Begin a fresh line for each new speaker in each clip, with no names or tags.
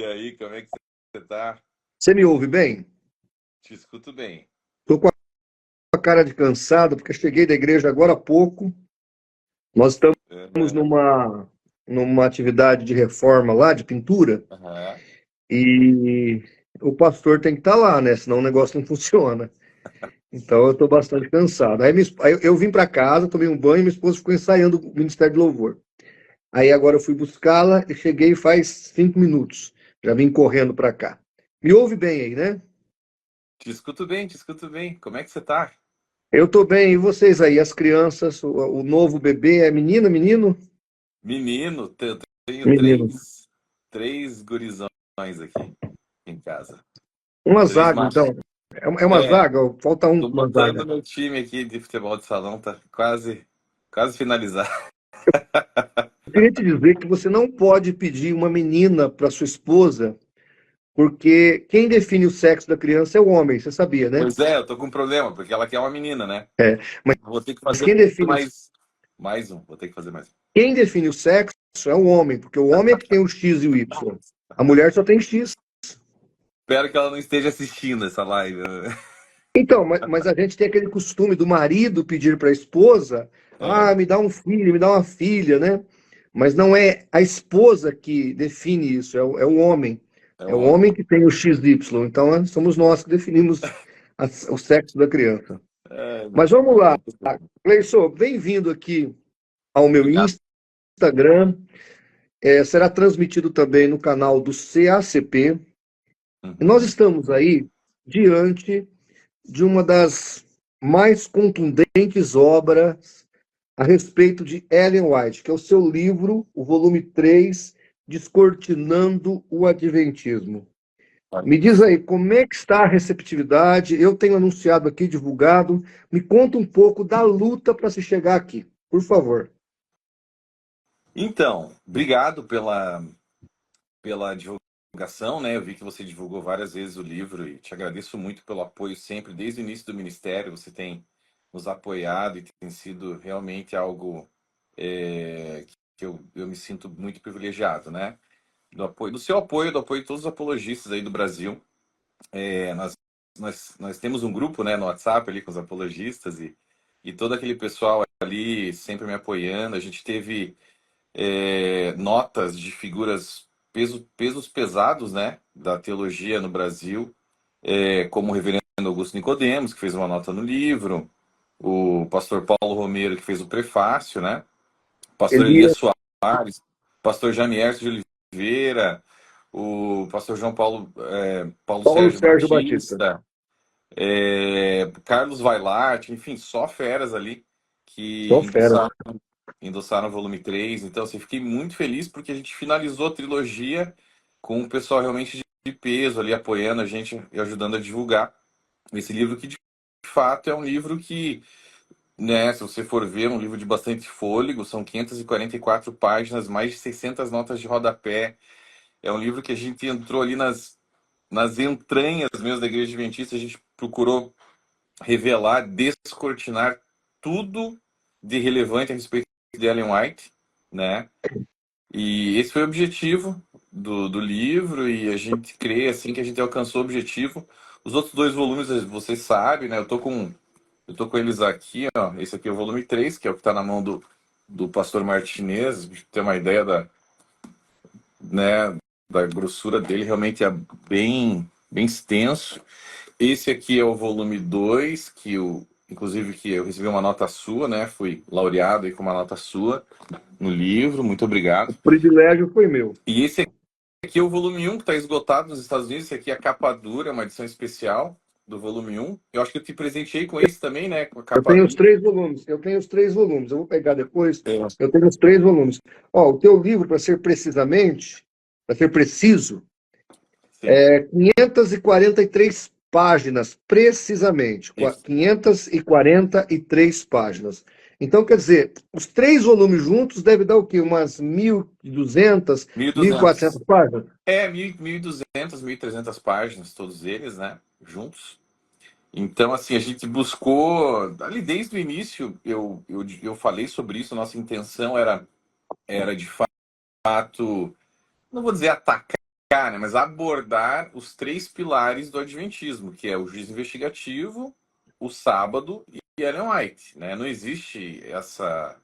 aí, como é que você tá?
Você me ouve bem?
Te escuto bem.
Estou com a cara de cansado, porque cheguei da igreja agora há pouco. Nós estamos
Aham,
numa atividade de reforma lá, de pintura,
aham.
e o pastor tem que estar lá, né? Senão o negócio não funciona. Então eu estou bastante cansado. Aí eu vim para casa, tomei um banho, minha esposa ficou ensaiando o Ministério de Louvor. Aí agora eu fui buscá-la e cheguei faz 5 minutos. Já vim correndo para cá. Me ouve bem aí, né?
Te escuto bem, te escuto bem. Como é que você tá?
Eu estou bem, e vocês aí, as crianças, o novo bebê é menina, menino?
Menino, eu tenho
Menino.
três gurizões aqui em casa.
Uma
Três
zaga,
machos.
então. É uma
É,
zaga, falta um
tô
para uma
montando
zaga.
meu time aqui de futebol de salão, tá quase finalizar.
Eu queria te dizer que você não pode pedir uma menina para sua esposa, porque quem define o sexo da criança é o homem, você sabia, né?
Pois é, eu tô com um problema, porque ela quer uma menina, né?
É, mas
Vou ter que
quem
fazer
define,
mais um, vou ter que fazer mais um.
quem define o sexo é o homem, porque o homem é que tem o X e o Y. A mulher só tem X.
Espero que ela não esteja assistindo essa live.
Então, mas a gente tem aquele costume do marido pedir para a esposa,
É,
me dá um filho, me dá uma filha, né? Mas não é a esposa que define isso, é o homem.
é
É
o
o
homem.
homem que tem o XY. Então, somos nós que definimos o sexo da criança.
É,
Mas vamos lá. Cleison, bem-vindo aqui ao meu
obrigado.
Instagram. Será transmitido também no canal do CACP. E nós
Uhum.
estamos aí diante de uma das mais contundentes obras a respeito de Ellen White, que é o seu livro, o volume 3, Descortinando o Adventismo. Me
Olha
diz
só.
aí, como é que está a receptividade? Eu tenho anunciado aqui, divulgado. Me conta um pouco da luta para se chegar aqui, por favor.
Então, obrigado pela divulgação, né? Eu vi que você divulgou várias vezes o livro e te agradeço muito pelo apoio sempre, desde o início do ministério, você tem nos apoiado e tem sido realmente algo que eu me sinto muito privilegiado, né? Do seu apoio, do apoio de todos os apologistas aí do Brasil. Nós temos um grupo, né, no WhatsApp ali com os apologistas e todo aquele pessoal ali sempre me apoiando. A gente teve notas de figuras pesos pesados, né, da teologia no Brasil, como o reverendo Augusto Nicodemos, que fez uma nota no livro, o pastor Paulo Romero, que fez o prefácio, né, o pastor Elias
Elias,
Soares, o pastor Jamiercio de Oliveira, o pastor João Paulo
Paulo
Sérgio
Sérgio Batista.
Batista, Carlos Vailart, enfim, só feras ali que
Só fera.
endossaram o volume 3. Então, assim, fiquei muito feliz porque a gente finalizou a trilogia com o pessoal realmente de peso ali apoiando a gente e ajudando a divulgar esse livro que de fato é um livro que, né, se você for ver, é um livro de bastante fôlego, são 544 páginas, mais de 600 notas de rodapé. É um livro que a gente entrou ali nas entranhas mesmo da Igreja Adventista, a gente procurou revelar, descortinar tudo de relevante a respeito de Ellen White, né? E esse foi o objetivo do livro e a gente crê assim que a gente alcançou o objetivo. Os outros dois volumes, vocês sabem, né? Eu tô com eles aqui, ó. Esse aqui é o volume 3, que é o que está na mão do pastor Martinez, pra ter uma ideia né, da grossura dele, realmente é bem extenso. Esse aqui é o volume 2 inclusive que eu recebi uma nota sua, né? Fui laureado aí com uma nota sua no livro, muito
O
obrigado.
privilégio foi meu.
E esse aqui é o volume 1 que está esgotado nos Estados Unidos. Esse aqui é a capa dura, uma edição especial do volume 1. Eu acho que eu te presenteei com esse também, né? Com a
Eu
capa
tenho os
dura.
3 volumes. Eu tenho os 3 volumes. Eu vou pegar depois.
É,
Eu tenho os 3 volumes. Ó, o teu livro, para ser preciso,
sim,
543 páginas, precisamente.
isso.
543 páginas. Então, quer dizer, os 3 volumes juntos devem dar o quê? Umas 1.200,
1.200.
1.400 páginas?
1.200, 1.300 páginas, todos eles, né? Juntos. Então, assim, a gente buscou, ali desde o início, eu falei sobre isso, nossa intenção era de fato, não vou dizer atacar, Cara, mas abordar os três pilares do Adventismo, que é o juízo investigativo, o sábado e Ellen White, né? Não existe essa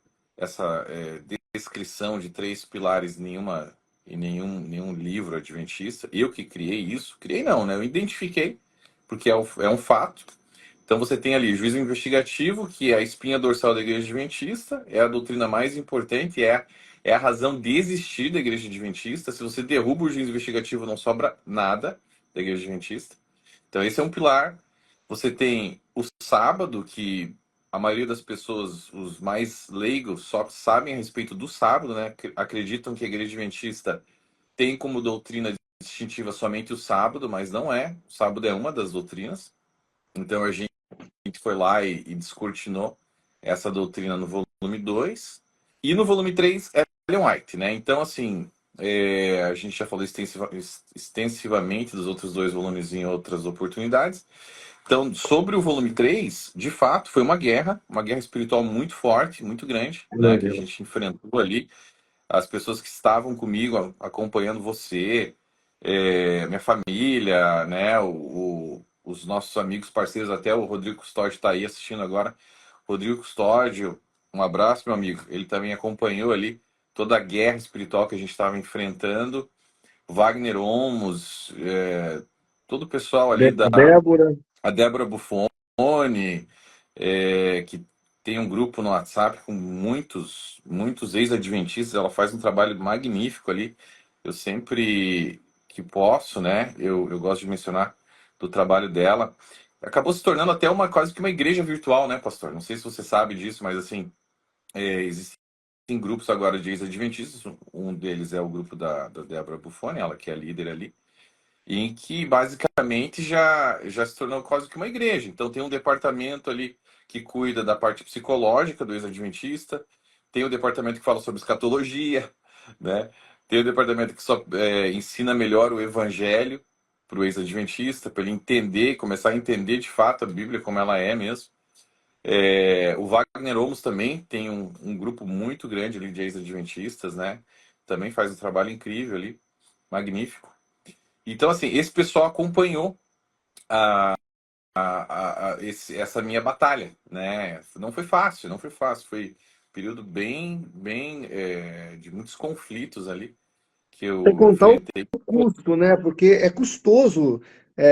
descrição de três pilares em nenhum livro adventista. Eu que criei isso, criei não, né? Eu identifiquei, porque é um fato. Então você tem ali juízo investigativo, que é a espinha dorsal da Igreja Adventista, é a doutrina mais importante, é a razão de existir da Igreja Adventista. Se você derruba o juízo investigativo, não sobra nada da Igreja Adventista. Então esse é um pilar. Você tem o sábado, que a maioria das pessoas, os mais leigos, só sabem a respeito do sábado, né? Acreditam que a Igreja Adventista tem como doutrina distintiva somente o sábado, mas não é. O sábado é uma das doutrinas. Então a gente foi lá e descortinou essa doutrina no volume 2 e no volume 3 é Ellen White, né? Então, assim, a gente já falou extensivamente dos outros dois volumes em outras oportunidades. Então, sobre o volume 3 de fato, foi uma guerra espiritual muito forte, muito grande, né? Que a
Imagina.
gente enfrentou ali. As pessoas que estavam comigo, acompanhando você, minha família, né? Os nossos amigos, parceiros, até o Rodrigo Custódio está aí assistindo agora. Rodrigo Custódio, um abraço, meu amigo. Ele também acompanhou ali toda a guerra espiritual que a gente estava enfrentando. Wagner Olmos, todo o pessoal ali
Débora,
a Débora Buffoni, que tem um grupo no WhatsApp com muitos ex-adventistas, ela faz um trabalho magnífico ali. Eu sempre que posso, né, eu gosto de mencionar do trabalho dela. Acabou se tornando até quase que uma igreja virtual, né, pastor? Não sei se você sabe disso, mas assim, existem grupos agora de ex-adventistas. Um deles é o grupo da Débora Buffoni, ela que é a líder ali, em que basicamente já se tornou quase que uma igreja. Então tem um departamento ali que cuida da parte psicológica do ex-adventista, tem o departamento que fala sobre escatologia, né? Tem o departamento que só ensina melhor o evangelho para o ex-adventista, para ele entender, começar a entender de fato a Bíblia como ela é mesmo. O Wagner Olmos também tem um grupo muito grande ali de ex-adventistas, né? Também faz um trabalho incrível ali, magnífico. Então, assim, esse pessoal acompanhou essa minha batalha, né? Não foi fácil, não foi fácil. Foi um período bem de muitos conflitos ali que
sem
eu
contar o
enfrentei.
custo, né? Porque é custoso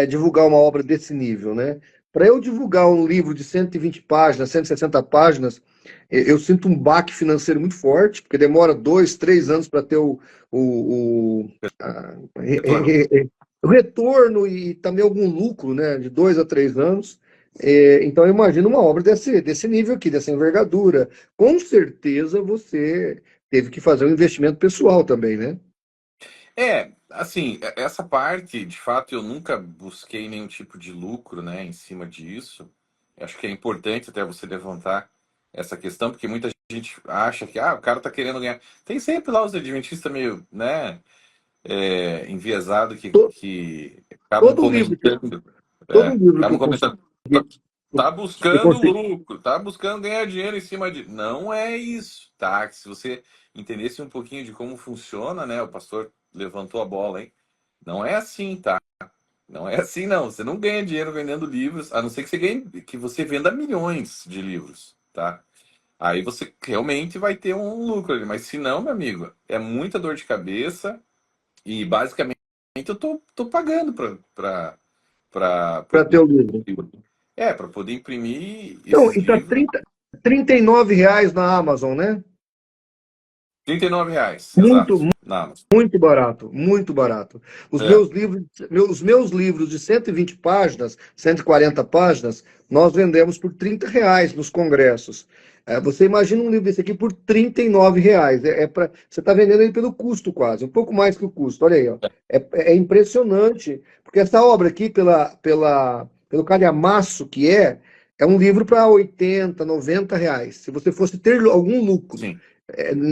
divulgar uma obra desse nível, né? Para eu divulgar um livro de 120 páginas, 160 páginas, eu sinto um baque financeiro muito forte, porque demora 2, 3 anos para ter
Retorno.
o retorno e também algum lucro, né? De 2 a 3 anos. Então, eu imagino uma obra desse nível aqui, dessa envergadura. Com certeza você teve que fazer um investimento pessoal também, né?
Assim, essa parte, de fato, eu nunca busquei nenhum tipo de lucro, né, em cima disso. Acho que é importante até você levantar essa questão, porque muita gente acha que o cara tá querendo ganhar. Tem sempre lá os adventistas meio, né, enviesado que acabam
Todo livro que,
comentando,
todo livro que
acabam
eu consegui,
comentando, tá
eu
buscando
consegui.
lucro, tá buscando ganhar dinheiro em cima de. Não é isso, tá? Que se você entendesse um pouquinho de como funciona, né? O pastor levantou a bola, hein? Não é assim, tá? Não é assim, não. Você não ganha dinheiro vendendo livros, a não ser que que você venda milhões de livros, tá? Aí você realmente vai ter um lucro ali. Mas se não, meu amigo, é muita dor de cabeça e basicamente eu tô pagando para
Para ter o livro.
para poder imprimir
Então,
esses
e tá
livros.
39 reais na Amazon, né?
R$ 39,
Muito,
exato. Na Amazon.
muito barato, muito barato. Os
É,
meus livros, os meus livros de 120 páginas, 140 páginas, nós vendemos por 30 reais nos congressos. Você imagina um livro desse aqui por 39 reais. Você está vendendo ele pelo custo quase, um pouco mais que o custo. Olha aí, ó. É impressionante, porque essa obra aqui, pelo calhamaço que é um livro para 80, 90 reais. Se você fosse ter algum lucro.
sim.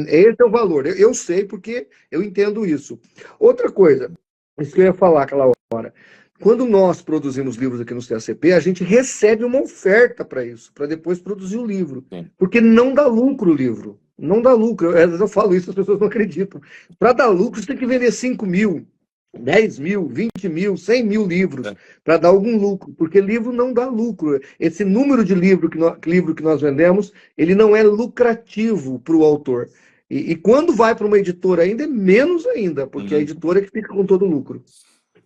Esse é o valor. Eu sei porque eu entendo isso. Outra coisa, isso que eu ia falar aquela hora. Quando nós produzimos livros aqui no CACP, a gente recebe uma oferta para isso, para depois produzir o livro.
Sim.
Porque não dá lucro o livro. Não dá lucro. Às vezes eu falo isso, as pessoas não acreditam. Para dar lucro, você tem que vender 5 mil. 10 mil, 20 mil, 100 mil livros
É.
para dar algum lucro, porque livro não dá lucro. Esse número de livro que nós vendemos, ele não é lucrativo para o autor. E quando vai para uma editora ainda, é menos ainda, porque a
Uhum.
editora é que fica com todo o lucro.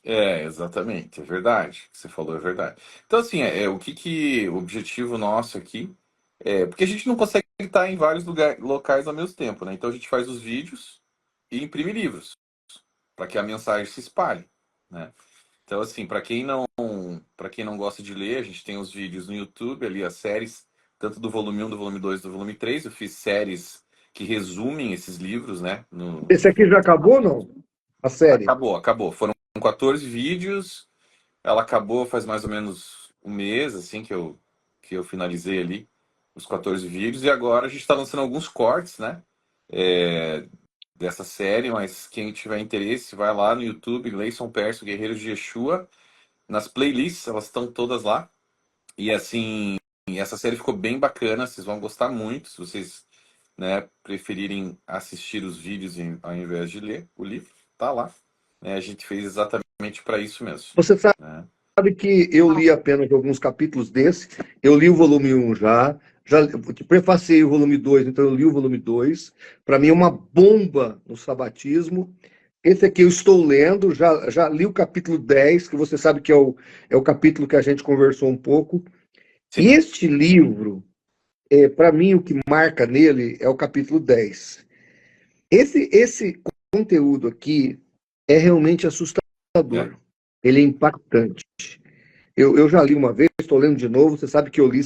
É, exatamente, é verdade. O que você falou é verdade. Então, assim, o objetivo nosso aqui é porque a gente não consegue estar em vários locais ao mesmo tempo, né? Então a gente faz os vídeos e imprime livros para que a mensagem se espalhe, né? Então, assim, para quem não gosta de ler, a gente tem os vídeos no YouTube, ali as séries, tanto do volume 1, do volume 2, do volume 3. Eu fiz séries que resumem esses livros, né?
Esse aqui já acabou ou não? A série?
Acabou. Foram 14 vídeos. Ela acabou faz mais ou menos um mês, assim, que eu finalizei ali os 14 vídeos. E agora a gente está lançando alguns cortes, né? é, Dessa série, mas quem tiver interesse, vai lá no YouTube, Gleison Perso, Guerreiros de Yeshua. Nas playlists, elas estão todas lá. E assim, essa série ficou bem bacana, vocês vão gostar muito, se vocês, né, preferirem assistir os vídeos ao invés de ler o livro, tá lá. A gente fez exatamente para isso mesmo,
Você
né?
sabe que eu li apenas alguns capítulos desse. Eu li o volume 1 já prefaciei o volume 2, então eu li o volume 2. Para mim é uma bomba no sabatismo. Esse aqui eu estou lendo, já li o capítulo 10, que você sabe que é o capítulo que a gente conversou um pouco. E
Sim,
este livro, para mim, o que marca nele é o capítulo 10. Esse conteúdo aqui é realmente
é.
assustador. Ele é impactante. Eu já li uma vez, estou lendo de novo. Você sabe que eu li,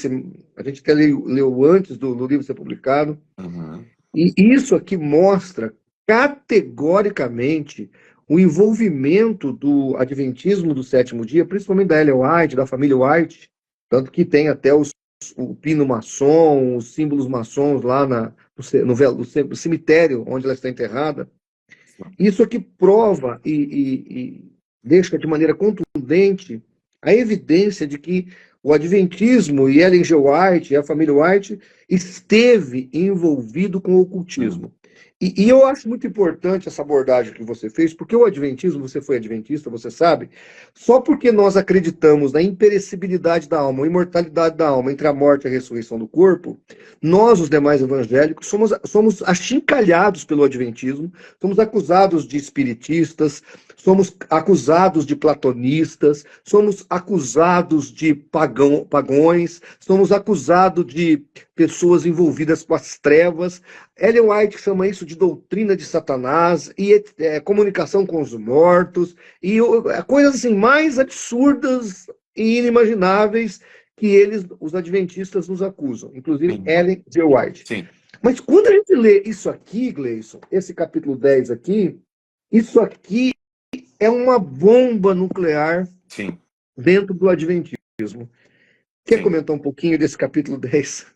a gente até leu antes do livro ser publicado.
Uhum.
E isso aqui mostra categoricamente o envolvimento do adventismo do sétimo dia, principalmente da Ellen White, da família White, tanto que tem até o pino maçom, os símbolos maçons lá no cemitério onde ela está enterrada. Isso aqui prova e deixa de maneira contundente a evidência de que o Adventismo e Ellen G. White e a família White esteve envolvido com o
Uhum.
ocultismo. E eu acho muito importante essa abordagem que você fez, porque o Adventismo, você foi adventista, você sabe, só porque nós acreditamos na imperecibilidade da alma, a imortalidade da alma entre a morte e a ressurreição do corpo, nós, os demais evangélicos, somos achincalhados pelo Adventismo, somos acusados de espiritistas, somos acusados de platonistas, somos acusados de pagões, somos acusados de pessoas envolvidas com as trevas. Ellen White chama isso de doutrina de Satanás e comunicação com os mortos e coisas assim mais absurdas e inimagináveis que os adventistas, nos acusam, inclusive
Sim,
Ellen G. White.
sim,
Mas quando a gente lê isso aqui, Gleison, esse capítulo 10 aqui, isso aqui é uma bomba nuclear
sim,
dentro do adventismo. Quer
sim.
comentar um pouquinho desse capítulo 10?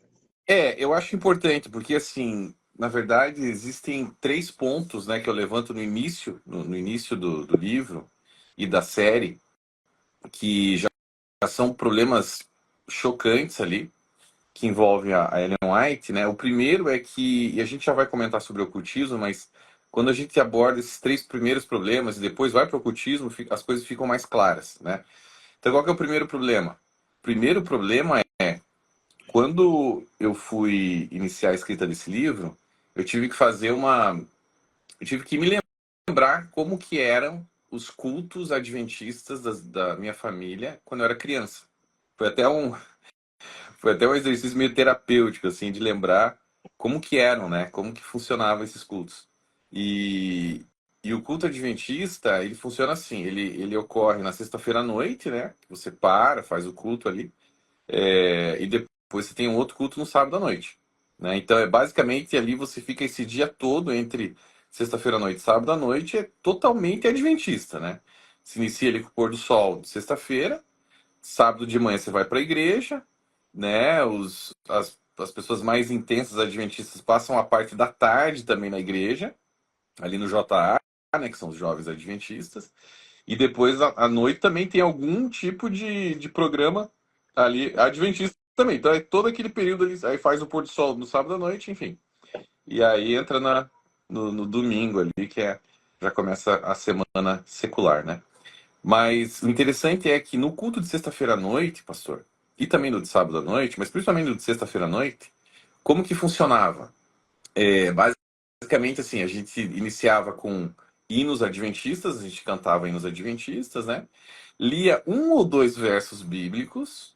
Eu acho importante, porque assim, na verdade, existem três pontos, né, que eu levanto no início do livro e da série, que já são problemas chocantes ali, que envolvem a Ellen White, né? O primeiro é que, e a gente já vai comentar sobre o ocultismo, mas quando a gente aborda esses três primeiros problemas e depois vai para o ocultismo, as coisas ficam mais claras, né? Então, qual que é o primeiro problema? O primeiro problema é, quando eu fui iniciar a escrita desse livro, eu tive que fazer eu tive que me lembrar como que eram os cultos adventistas da minha família quando eu era criança. Foi até um, Foi até um exercício meio terapêutico, assim, de lembrar como que eram, né? Como que funcionavam esses cultos. E, e o culto adventista, ele funciona assim, ele ocorre na sexta-feira à noite, né? Você faz o culto ali, e depois você tem um outro culto no sábado à noite, né? Então, basicamente, ali você fica esse dia todo entre sexta-feira à noite e sábado à noite, é totalmente adventista, né? Se inicia ali com o pôr do sol de sexta-feira, sábado de manhã você vai para a igreja, né? As pessoas mais intensas adventistas passam a parte da tarde também na igreja, ali no JA, né? Que são os jovens adventistas. E depois, à noite, também tem algum tipo de programa ali adventista também. Então é todo aquele período ali, aí faz o pôr do sol no sábado à noite, enfim. E aí entra no domingo ali, que é. já começa a semana secular, né? Mas o interessante é que no culto de sexta-feira à noite, pastor, e também no de sábado à noite, mas principalmente no de sexta-feira à noite, como que funcionava? Basicamente, assim, a gente iniciava com hinos adventistas, a gente cantava hinos adventistas, né? Lia um ou dois versos bíblicos,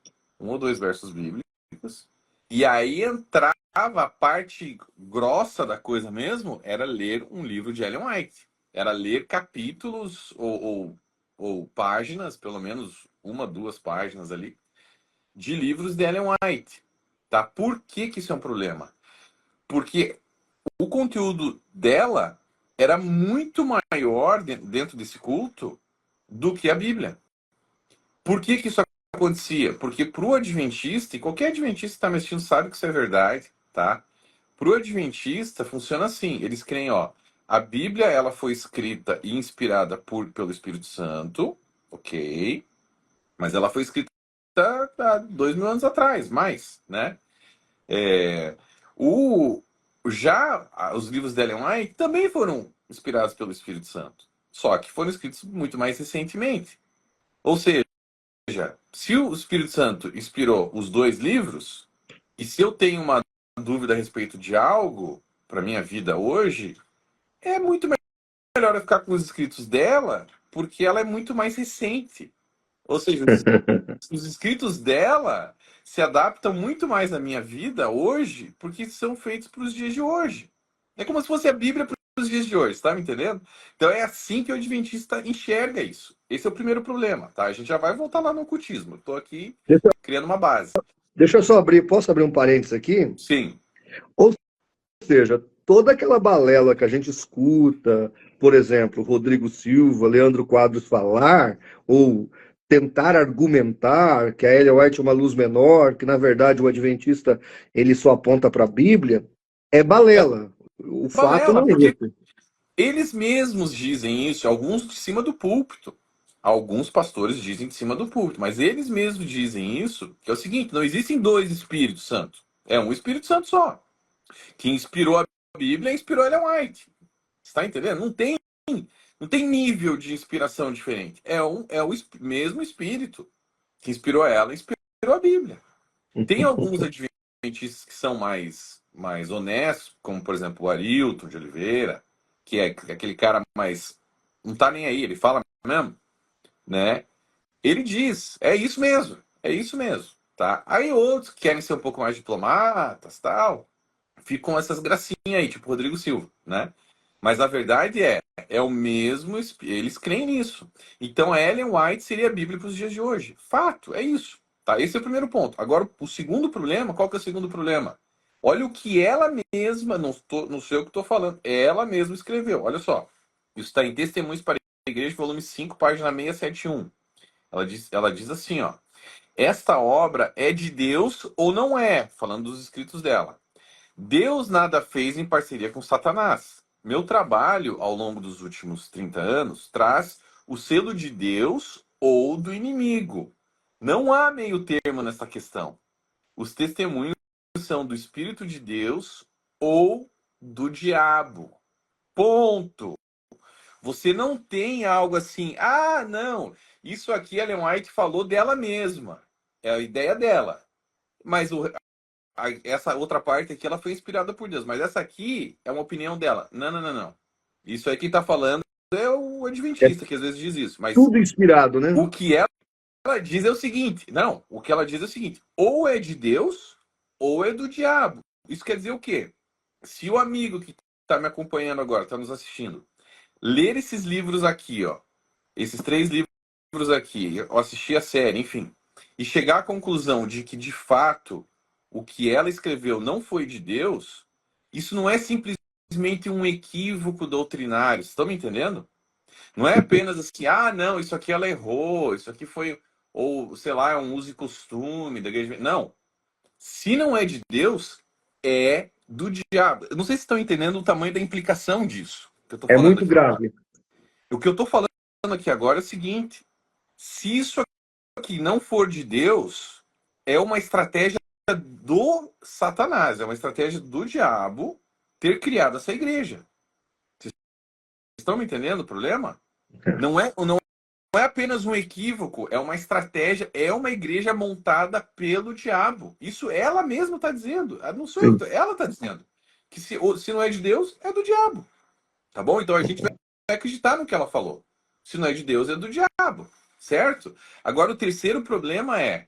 e aí entrava a parte grossa da coisa mesmo, era ler um livro de Ellen White. Era ler capítulos ou páginas, pelo menos uma, duas páginas ali, de livros de Ellen White. Tá? Por que que isso é um problema? Porque o conteúdo dela era muito maior dentro desse culto do que a Bíblia. Por que que isso acontecia? Porque para o adventista, e qualquer adventista que está me assistindo sabe que isso é verdade, tá? Para o adventista funciona assim, eles creem, ó, a Bíblia ela foi escrita e inspirada pelo Espírito Santo, ok, mas ela foi escrita há 2000 anos atrás, mais, né? É, o, já os livros de Ellen White também foram inspirados pelo Espírito Santo, só que foram escritos muito mais recentemente. Ou seja, se o Espírito Santo inspirou os dois livros, e se eu tenho uma dúvida a respeito de algo para minha vida hoje, é muito melhor eu ficar com os escritos dela, porque ela é muito mais recente. Ou seja, os escritos dela se adaptam muito mais à minha vida hoje, porque são feitos para os dias de hoje. É como se fosse a Bíblia para os dias de hoje, tá me entendendo? Então é assim que o adventista enxerga isso. Esse é o primeiro problema, tá? A gente já vai voltar lá no ocultismo. Estou aqui
Deixa,
criando uma base.
deixa eu só abrir, posso abrir um parênteses aqui?
Sim.
Ou seja, toda aquela balela que a gente escuta, por exemplo, Rodrigo Silva, Leandro Quadros falar, ou tentar argumentar que a Ellen White é uma luz menor, que na verdade o adventista ele só aponta para a Bíblia, é
É
balela. O fato
balela,
não é
porque
esse.
eles mesmos dizem isso, alguns de cima do púlpito. Alguns pastores dizem de cima do púlpito, mas eles mesmos dizem isso, que é o seguinte, não existem dois Espíritos Santos. É um Espírito Santo só. Que inspirou a Bíblia e inspirou Ellen White. Você está entendendo? Não tem nível de inspiração diferente. É o mesmo Espírito que inspirou ela e inspirou a Bíblia. Tem alguns adventistas que são mais honestos, como por exemplo o Arilton de Oliveira, que é aquele cara mais. Não tá nem aí, ele fala mesmo, né? Ele diz, é isso mesmo, tá? Aí outros que querem ser um pouco mais diplomatas, tal, ficam essas gracinhas aí, tipo Rodrigo Silva, né? Mas a verdade é o mesmo, eles creem nisso. Então a Ellen White seria a Bíblia para os dias de hoje. Fato, é isso. Tá? Esse é o primeiro ponto. Agora, o segundo problema, qual que é o segundo problema? Olha o que ela mesma, não sei o que estou falando, ela mesma escreveu. Olha só. Isso está em Testemunhos para a Igreja, volume 5, página 671. Ela diz assim, ó. Esta obra é de Deus ou não é? Falando dos escritos dela. Deus nada fez em parceria com Satanás. Meu trabalho, ao longo dos últimos 30 anos, traz o selo de Deus ou do inimigo. Não há meio termo nessa questão. Os testemunhos são do Espírito de Deus ou do diabo. Ponto. Você não tem algo assim, ah, não, isso aqui a Ellen White falou dela mesma. É a ideia dela. Mas essa outra parte aqui ela foi inspirada por Deus, mas essa aqui é uma opinião dela. Não, não, não, não. Isso aí quem tá falando é o
É
adventista que às vezes diz isso, mas
tudo inspirado, né?
o que ela diz é o seguinte, não, o que ela diz é o seguinte, ou é de Deus ou é do diabo. Isso quer dizer o quê? Se o amigo que tá me acompanhando agora, tá nos assistindo, ler esses livros aqui, ó, esses 3 livros aqui, eu assisti a série, enfim, e chegar à conclusão de que, de fato, o que ela escreveu não foi de Deus, isso não é simplesmente um equívoco doutrinário, vocês estão me entendendo? Não é apenas assim, ah, não, isso aqui ela errou, isso aqui foi, ou, sei lá, é um uso e costume da igreja. Não. Se não é de Deus, é do diabo. Eu não sei se estão entendendo o tamanho da implicação disso que eu estou
É
falando
muito
aqui agora.
grave.
O que eu estou falando aqui agora é o seguinte: se isso aqui não for de Deus, é uma estratégia do Satanás, é uma estratégia do diabo ter criado essa igreja. Vocês estão me entendendo o problema? Não é apenas um equívoco, é uma estratégia, é uma igreja montada pelo diabo. Isso ela mesma está dizendo. Não sou eu,
Sim.
ela está dizendo. Que se não é de Deus, é do diabo. Tá bom? Então a gente vai acreditar no que ela falou. Se não é de Deus, é do diabo. Certo? Agora o terceiro problema é,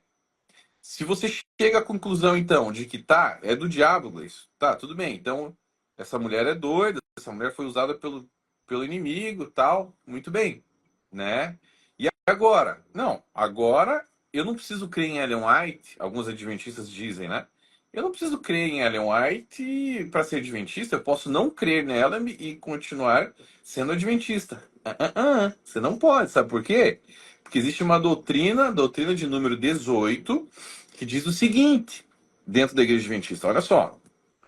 se você chega à conclusão, então, de que é do diabo, Gleice, tá, tudo bem. Então, essa mulher é doida, essa mulher foi usada pelo inimigo, tal, muito bem, né? E agora? Não, agora eu não preciso crer em Ellen White, alguns adventistas dizem, né? Eu não preciso crer em Ellen White para ser adventista, eu posso não crer nela e continuar sendo adventista. Você não pode, sabe por quê? Porque existe uma doutrina de número 18, que diz o seguinte, dentro da igreja adventista, olha só,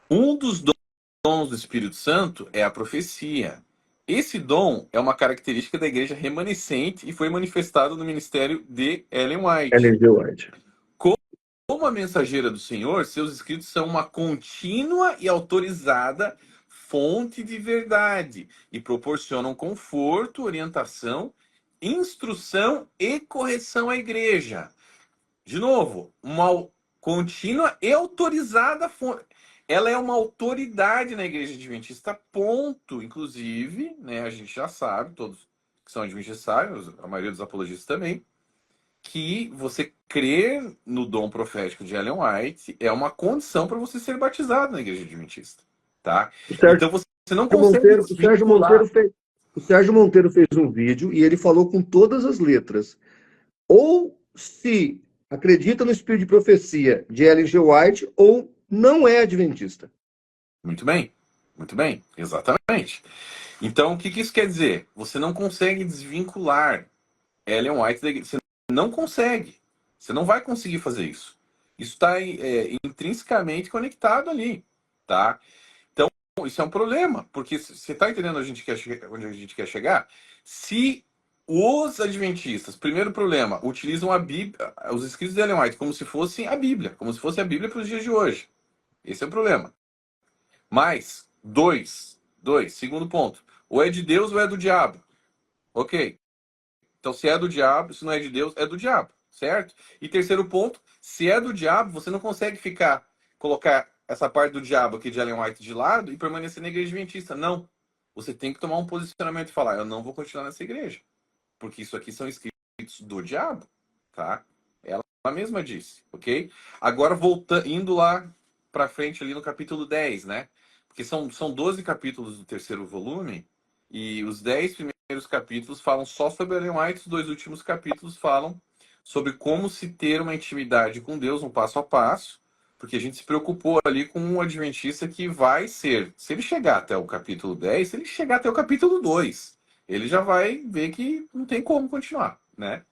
um dos dons do Espírito Santo é a profecia. Esse dom é uma característica da igreja remanescente e foi manifestado no ministério de Ellen White.
Ellen G. White.
Como a mensageira do Senhor, seus escritos são uma contínua e autorizada fonte de verdade e proporcionam conforto, orientação, instrução e correção à igreja. De novo, uma contínua e autorizada fonte. Ela é uma autoridade na igreja adventista, ponto. Inclusive, né, a gente já sabe, todos que são adventistas sabem, a maioria dos apologistas também, que você crer no dom profético de Ellen White é uma condição para você ser batizado na igreja adventista, tá?
O Sérgio
Então você não consegue
Monteiro,
desvincular.
o Sérgio Monteiro fez um vídeo e ele falou com todas as letras. Ou se acredita no espírito de profecia de Ellen G. White, ou não é adventista.
Muito bem, exatamente. Então o que isso quer dizer? Você não consegue desvincular Ellen White da igreja. Você não consegue. Você não vai conseguir fazer isso. Isso está intrinsecamente conectado ali, tá? Então, isso é um problema, porque você está entendendo onde a gente quer chegar? Se os adventistas, primeiro problema, utilizam a Bíblia, os escritos de Ellen White como se fossem a Bíblia, como se fosse a Bíblia para os dias de hoje. Esse é o problema. Mas, segundo ponto, ou é de Deus ou é do diabo. Ok. Então, se é do diabo, se não é de Deus, é do diabo, certo? E terceiro ponto, se é do diabo, você não consegue colocar essa parte do diabo aqui de Ellen White de lado e permanecer na igreja adventista. Não. Você tem que tomar um posicionamento e falar, eu não vou continuar nessa igreja, porque isso aqui são escritos do diabo, tá? Ela mesma disse, ok? Agora, indo lá para frente ali no capítulo 10, né? Porque são 12 capítulos do terceiro volume, e os 10 primeiros capítulos falam só sobre Ellen White, os 2 últimos capítulos falam sobre como se ter uma intimidade com Deus, um passo a passo, porque a gente se preocupou ali com um adventista que vai ser, se ele chegar até o capítulo 10, se ele chegar até o capítulo 2, ele já vai ver que não tem como continuar, né?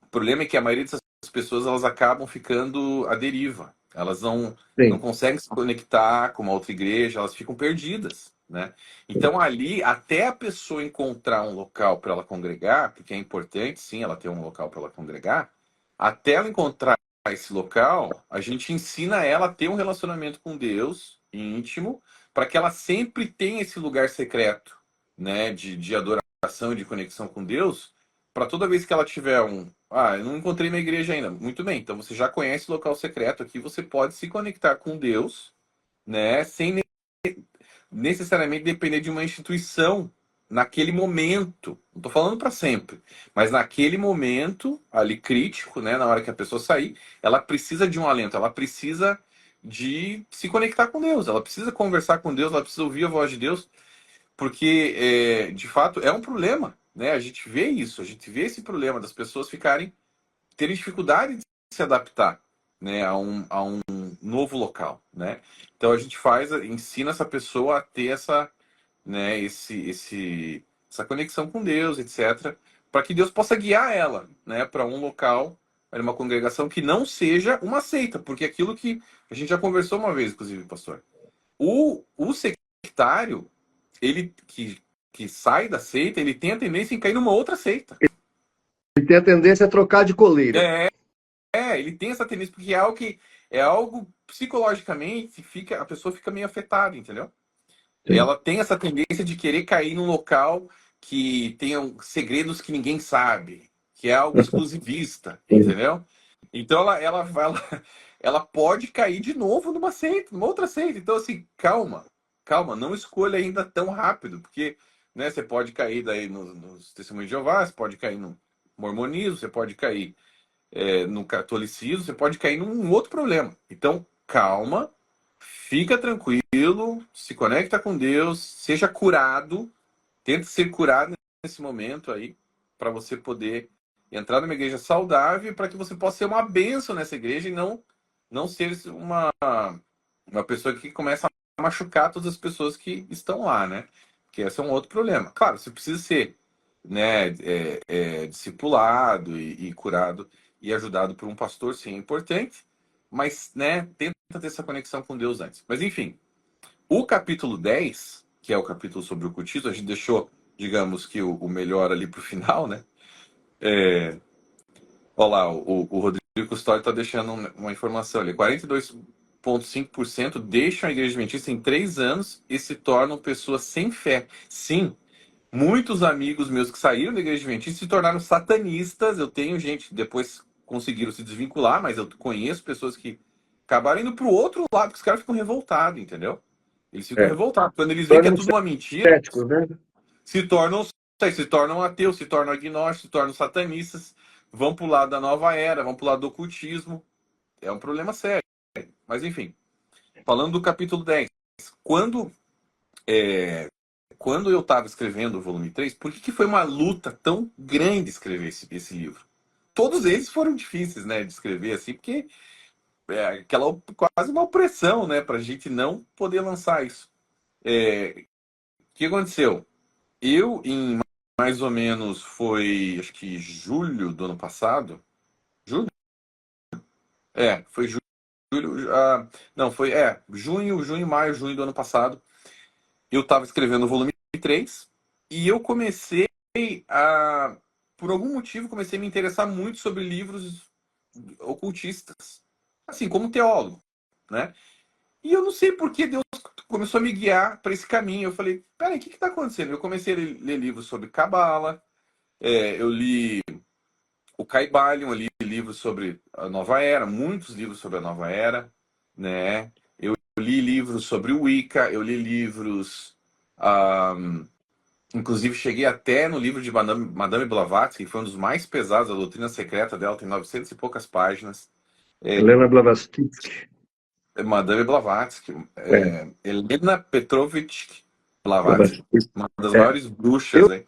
O problema é que a maioria dessas pessoas elas acabam ficando à deriva. Elas não
Sim.
conseguem se conectar com uma outra igreja, elas ficam perdidas, né? Então ali, até a pessoa encontrar um local para ela congregar, porque é importante, sim, ela ter um local para ela congregar, até ela encontrar esse local, a gente ensina ela a ter um relacionamento com Deus íntimo, para que ela sempre tenha esse lugar secreto, né, de adoração e de conexão com Deus, para toda vez que ela tiver eu não encontrei minha igreja ainda. Muito bem, então você já conhece o local secreto aqui, você pode se conectar com Deus, né, sem necessariamente depender de uma instituição naquele momento. Não estou falando para sempre, mas naquele momento ali crítico, né, na hora que a pessoa sair, ela precisa de um alento, ela precisa de se conectar com Deus, ela precisa conversar com Deus, ela precisa ouvir a voz de Deus, porque de fato é um problema, né? A gente vê isso, a gente vê esse problema das pessoas terem dificuldade de se adaptar, né, a um novo local, né? Então a gente ensina essa pessoa a ter né, essa conexão com Deus, etc, para que Deus possa guiar ela, né, para um local, para uma congregação que não seja uma seita, porque aquilo que a gente já conversou uma vez, inclusive, pastor. O sectário, ele que sai da seita, ele tem a tendência em cair numa outra seita.
Ele tem a tendência a trocar de coleira.
Ele tem essa tendência, porque é algo psicologicamente a pessoa fica meio afetada, entendeu?
sim,
ela tem essa tendência de querer cair num local que tenha segredos que ninguém sabe, que é algo exclusivista,
sim.
entendeu? Então ela pode cair de novo numa seita, numa outra seita. Então, assim, calma, calma, não escolha ainda tão rápido, porque né, você pode cair daí nos Testemunhos de Jeová, você pode cair no mormonismo, você pode cair no catolicismo, você pode cair num outro problema. Então, calma, fica tranquilo, se conecta com Deus, seja curado, tente ser curado nesse momento aí, para você poder entrar numa igreja saudável, para que você possa ser uma bênção nessa igreja e não ser uma pessoa que começa a machucar todas as pessoas que estão lá, né? Que esse é um outro problema. Claro, você precisa ser né, discipulado e curado e ajudado por um pastor, sim, é importante, mas né, tenta ter essa conexão com Deus antes. Mas enfim, o capítulo 10 que é o capítulo sobre o ocultismo, a gente deixou, digamos que o melhor ali para o final, né? Olha lá, o Rodrigo Custódio está deixando uma informação ali. 42,5% deixam a igreja adventista em 3 anos e se tornam pessoas sem fé. Sim, muitos amigos meus que saíram da igreja adventista se tornaram satanistas. Eu tenho gente que depois conseguiram se desvincular, mas eu conheço pessoas que acabaram indo para o outro lado, porque os caras ficam revoltados, entendeu? Eles ficam
É.
revoltados. Quando eles veem que é
Tornam
tudo uma mentira,
céticos, né?
se tornam ateus, se tornam agnósticos, se tornam satanistas, vão para o lado da nova era, vão para o lado do ocultismo. É um problema sério. Mas enfim, falando do capítulo 10, quando, quando eu estava escrevendo o volume 3, por que foi uma luta tão grande escrever esse livro? Todos eles foram difíceis, né, de escrever assim, porque é aquela quase uma opressão, né, para a gente não poder lançar isso. O que aconteceu? Eu, em mais ou menos, foi, acho que julho do ano passado. Julho? Foi julho. Não, foi, junho, maio, junho do ano passado. Eu estava escrevendo o volume 3 e eu comecei a, por algum motivo, comecei a me interessar muito sobre livros ocultistas, assim, como teólogo, né? E eu não sei por que Deus começou a me guiar para esse caminho. Eu falei, peraí, o que está acontecendo? Eu comecei a ler livros sobre Cabala, eu li o Caibalion, eu li livros sobre a Nova Era, muitos livros sobre a Nova Era, né? Eu li livros sobre o Wicca, eu li livros, ah, inclusive cheguei até no livro de Madame Blavatsky, que foi um dos mais pesados, a doutrina secreta dela, tem 900 e poucas páginas.
Helena Blavatsky.
Madame Blavatsky,
É,
Helena Petrovich Blavatsky,
Blavatsky.
uma das
É.
maiores bruxas
Eu
aí.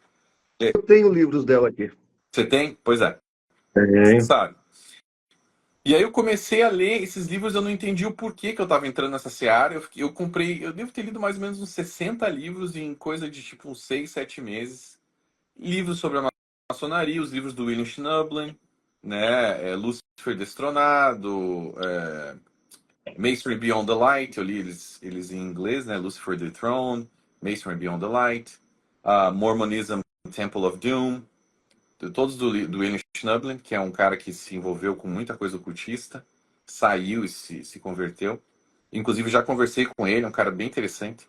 tenho livros dela aqui.
Você tem? Pois é,
Tenho.
sabe? E aí eu comecei a ler esses livros, eu não entendi o porquê que eu estava entrando nessa seara. Eu comprei, eu devo ter lido mais ou menos uns 60 livros em coisa de tipo uns 6, 7 meses. Livros sobre a maçonaria, os livros do William Schnoebelen, né? Lúcifer Destronado, Masonry Beyond the Light, eu li eles em inglês, né? Lucifer Dethroned, Masonry Beyond the Light, Mormonism Temple of Doom, todos do William Schnoebelen, que é um cara que se envolveu com muita coisa ocultista, saiu e se converteu. Inclusive já conversei com ele, é um cara bem interessante.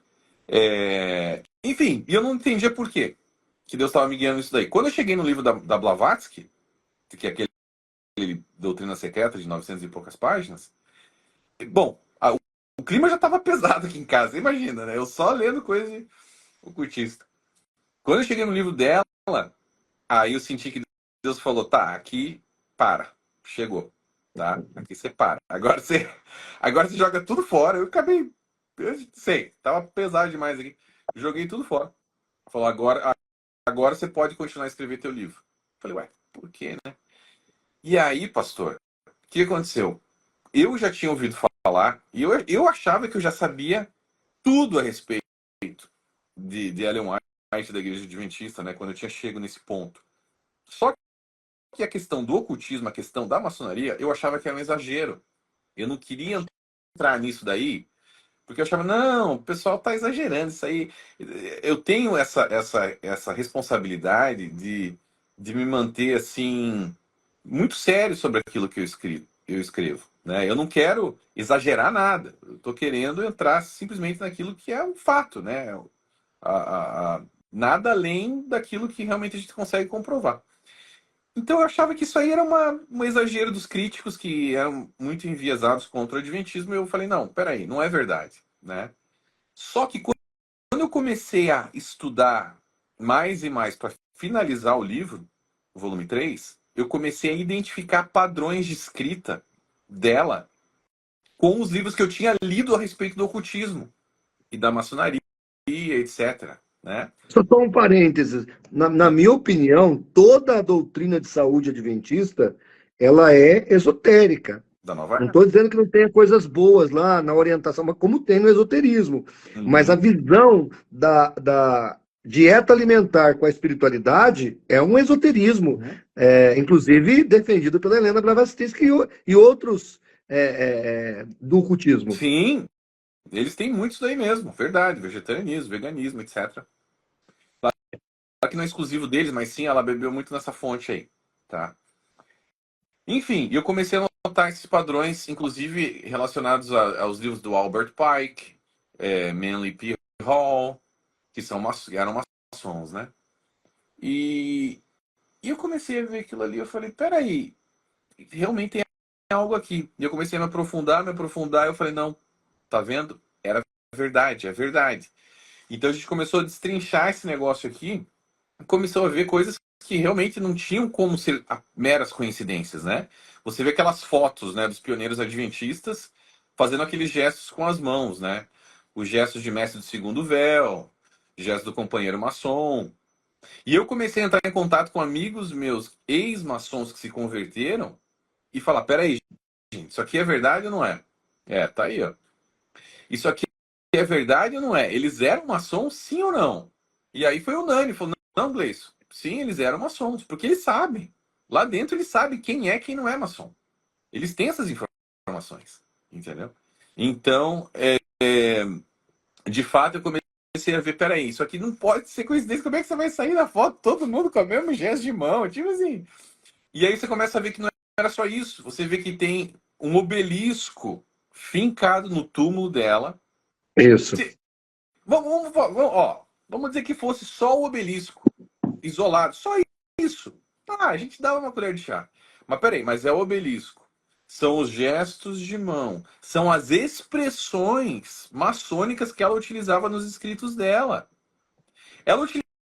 Enfim, e eu não entendia por quê que Deus estava me guiando nisso daí. Quando eu cheguei no livro da Blavatsky, que é aquele Doutrina Secreta de 900 e poucas páginas, bom, o clima já estava pesado aqui em casa, imagina, né? Eu só lendo coisa de ocultista. Quando eu cheguei no livro dela, aí eu senti que Deus falou, tá, aqui para, chegou, tá? Aqui você para. Agora você joga tudo fora. Eu sei, tava pesado demais aqui. Joguei tudo fora. Falou, agora você pode continuar a escrever teu livro. Falei, ué, por quê, né? E aí, pastor, o que aconteceu? Eu já tinha ouvido falar, e eu achava que eu já sabia tudo a respeito de Ellen White, da Igreja Adventista, né? Quando eu tinha chego nesse ponto. Só que a questão do ocultismo, a questão da maçonaria, eu achava que era um exagero. Eu não queria entrar nisso daí, porque eu achava, não, o pessoal está exagerando isso aí. Eu tenho essa responsabilidade de me manter, assim, muito sério sobre aquilo que eu escrevo. eu escrevo, né? Eu não quero exagerar nada. Eu estou querendo entrar simplesmente naquilo que é um fato, né? Nada além daquilo que realmente a gente consegue comprovar. Então eu achava que isso aí era um exagero dos críticos que eram muito enviesados contra o Adventismo. E eu falei, não, peraí, não é verdade, né? Só que quando eu comecei a estudar mais e mais para finalizar o livro, o volume 3, eu comecei a identificar padrões de escrita dela com os livros que eu tinha lido a respeito do ocultismo e da maçonaria, etc. Né?
Só um parênteses. Na minha opinião, toda a doutrina de saúde adventista, ela é esotérica.
Da Nova
Não
Era.
estou dizendo que não tenha coisas boas lá na orientação, mas como tem no esoterismo. Mas a
Uhum.
visão da dieta alimentar com a espiritualidade é um esoterismo,
Uhum.
inclusive defendido pela Helena Blavatsky e outros do ocultismo.
Sim, eles têm muito isso daí mesmo, verdade, vegetarianismo, veganismo, etc. Claro que não é exclusivo deles, mas sim, ela bebeu muito nessa fonte aí, tá? Enfim, eu comecei a notar esses padrões, inclusive relacionados aos livros do Albert Pike, Manly P. Hall, que eram maçons, né? E, e eu comecei a ver aquilo ali, eu falei, peraí, realmente tem algo aqui. E eu comecei a me aprofundar, eu falei, não, tá vendo? Era verdade, é verdade. Então a gente começou a destrinchar esse negócio aqui, começou a ver coisas que realmente não tinham como ser meras coincidências, né? Você vê aquelas fotos, né, dos pioneiros adventistas fazendo aqueles gestos com as mãos, né? Os gestos de mestre do segundo véu, gestos do companheiro maçom. E eu comecei a entrar em contato com amigos meus, ex-maçons que se converteram, e falar, peraí, gente, isso aqui é verdade ou não é? Tá aí, ó. Isso aqui é verdade ou não é? Eles eram maçons, sim ou não? E aí foi unânime, falou, não, Gleison, sim, eles eram maçons, porque eles sabem. Lá dentro eles sabem quem é e quem não é maçom. Eles têm essas informações, entendeu? Então, de fato, eu comecei a ver, peraí, isso aqui não pode ser coincidência, como é que você vai sair na foto todo mundo com o mesmo gesto de mão? Tipo assim. E aí você começa a ver que não era só isso. Você vê que tem um obelisco fincado no túmulo dela.
Isso.
Vamos dizer que fosse só o obelisco, isolado, só isso. A gente dava uma colher de chá. Mas peraí, mas é o obelisco. São os gestos de mão, são as expressões maçônicas que ela utilizava nos escritos dela. Ela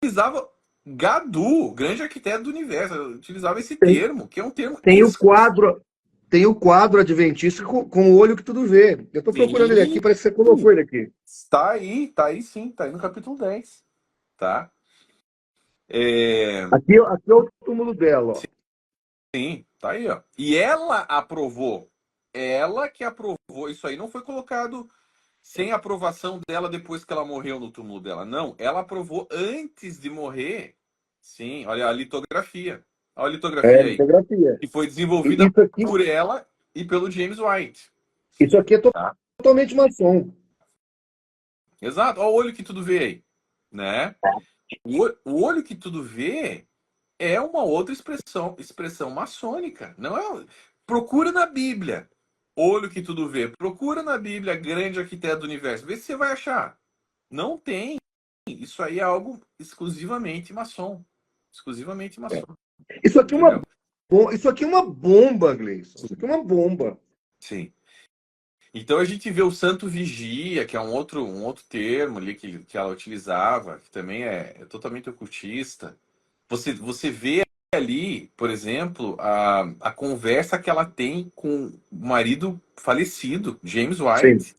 utilizava Gadu, grande arquiteto do universo, ela utilizava esse
Tem,
termo, que é um termo
tem o quadro, tem o quadro adventista com o olho que tudo vê. Eu estou procurando ele aqui,
Sim,
parece que você colocou ele aqui.
tá aí sim, tá aí no capítulo 10, tá? É,
Aqui é o túmulo dela, ó.
sim, tá aí, ó. E ela aprovou. Ela que aprovou. Isso aí não foi colocado sem aprovação dela depois que ela morreu no túmulo dela. Não, ela aprovou antes de morrer. Sim, olha a litografia. Olha a
É,
litografia aí.
litografia.
Que foi
E
desenvolvida
isso aqui,
por ela e pelo James White.
isso aqui é
Tá?
totalmente maçom.
Exato. Olha o olho que tudo vê aí. Né? O olho que tudo vê é uma outra expressão maçônica. Não é. Procura na Bíblia. Olho que tudo vê. Procura na Bíblia, grande arquiteto do universo. Vê se você vai achar. Não tem. Isso aí é algo exclusivamente maçom. Exclusivamente maçom.
Isso aqui é
Entendeu?
isso aqui é uma bomba, Gleison. Isso aqui é uma bomba.
Sim. Então a gente vê o santo vigia, que é um outro termo ali que ela utilizava, que também é totalmente ocultista. Você vê ali, por exemplo, a conversa que ela tem com o marido falecido, James
Sim.
White.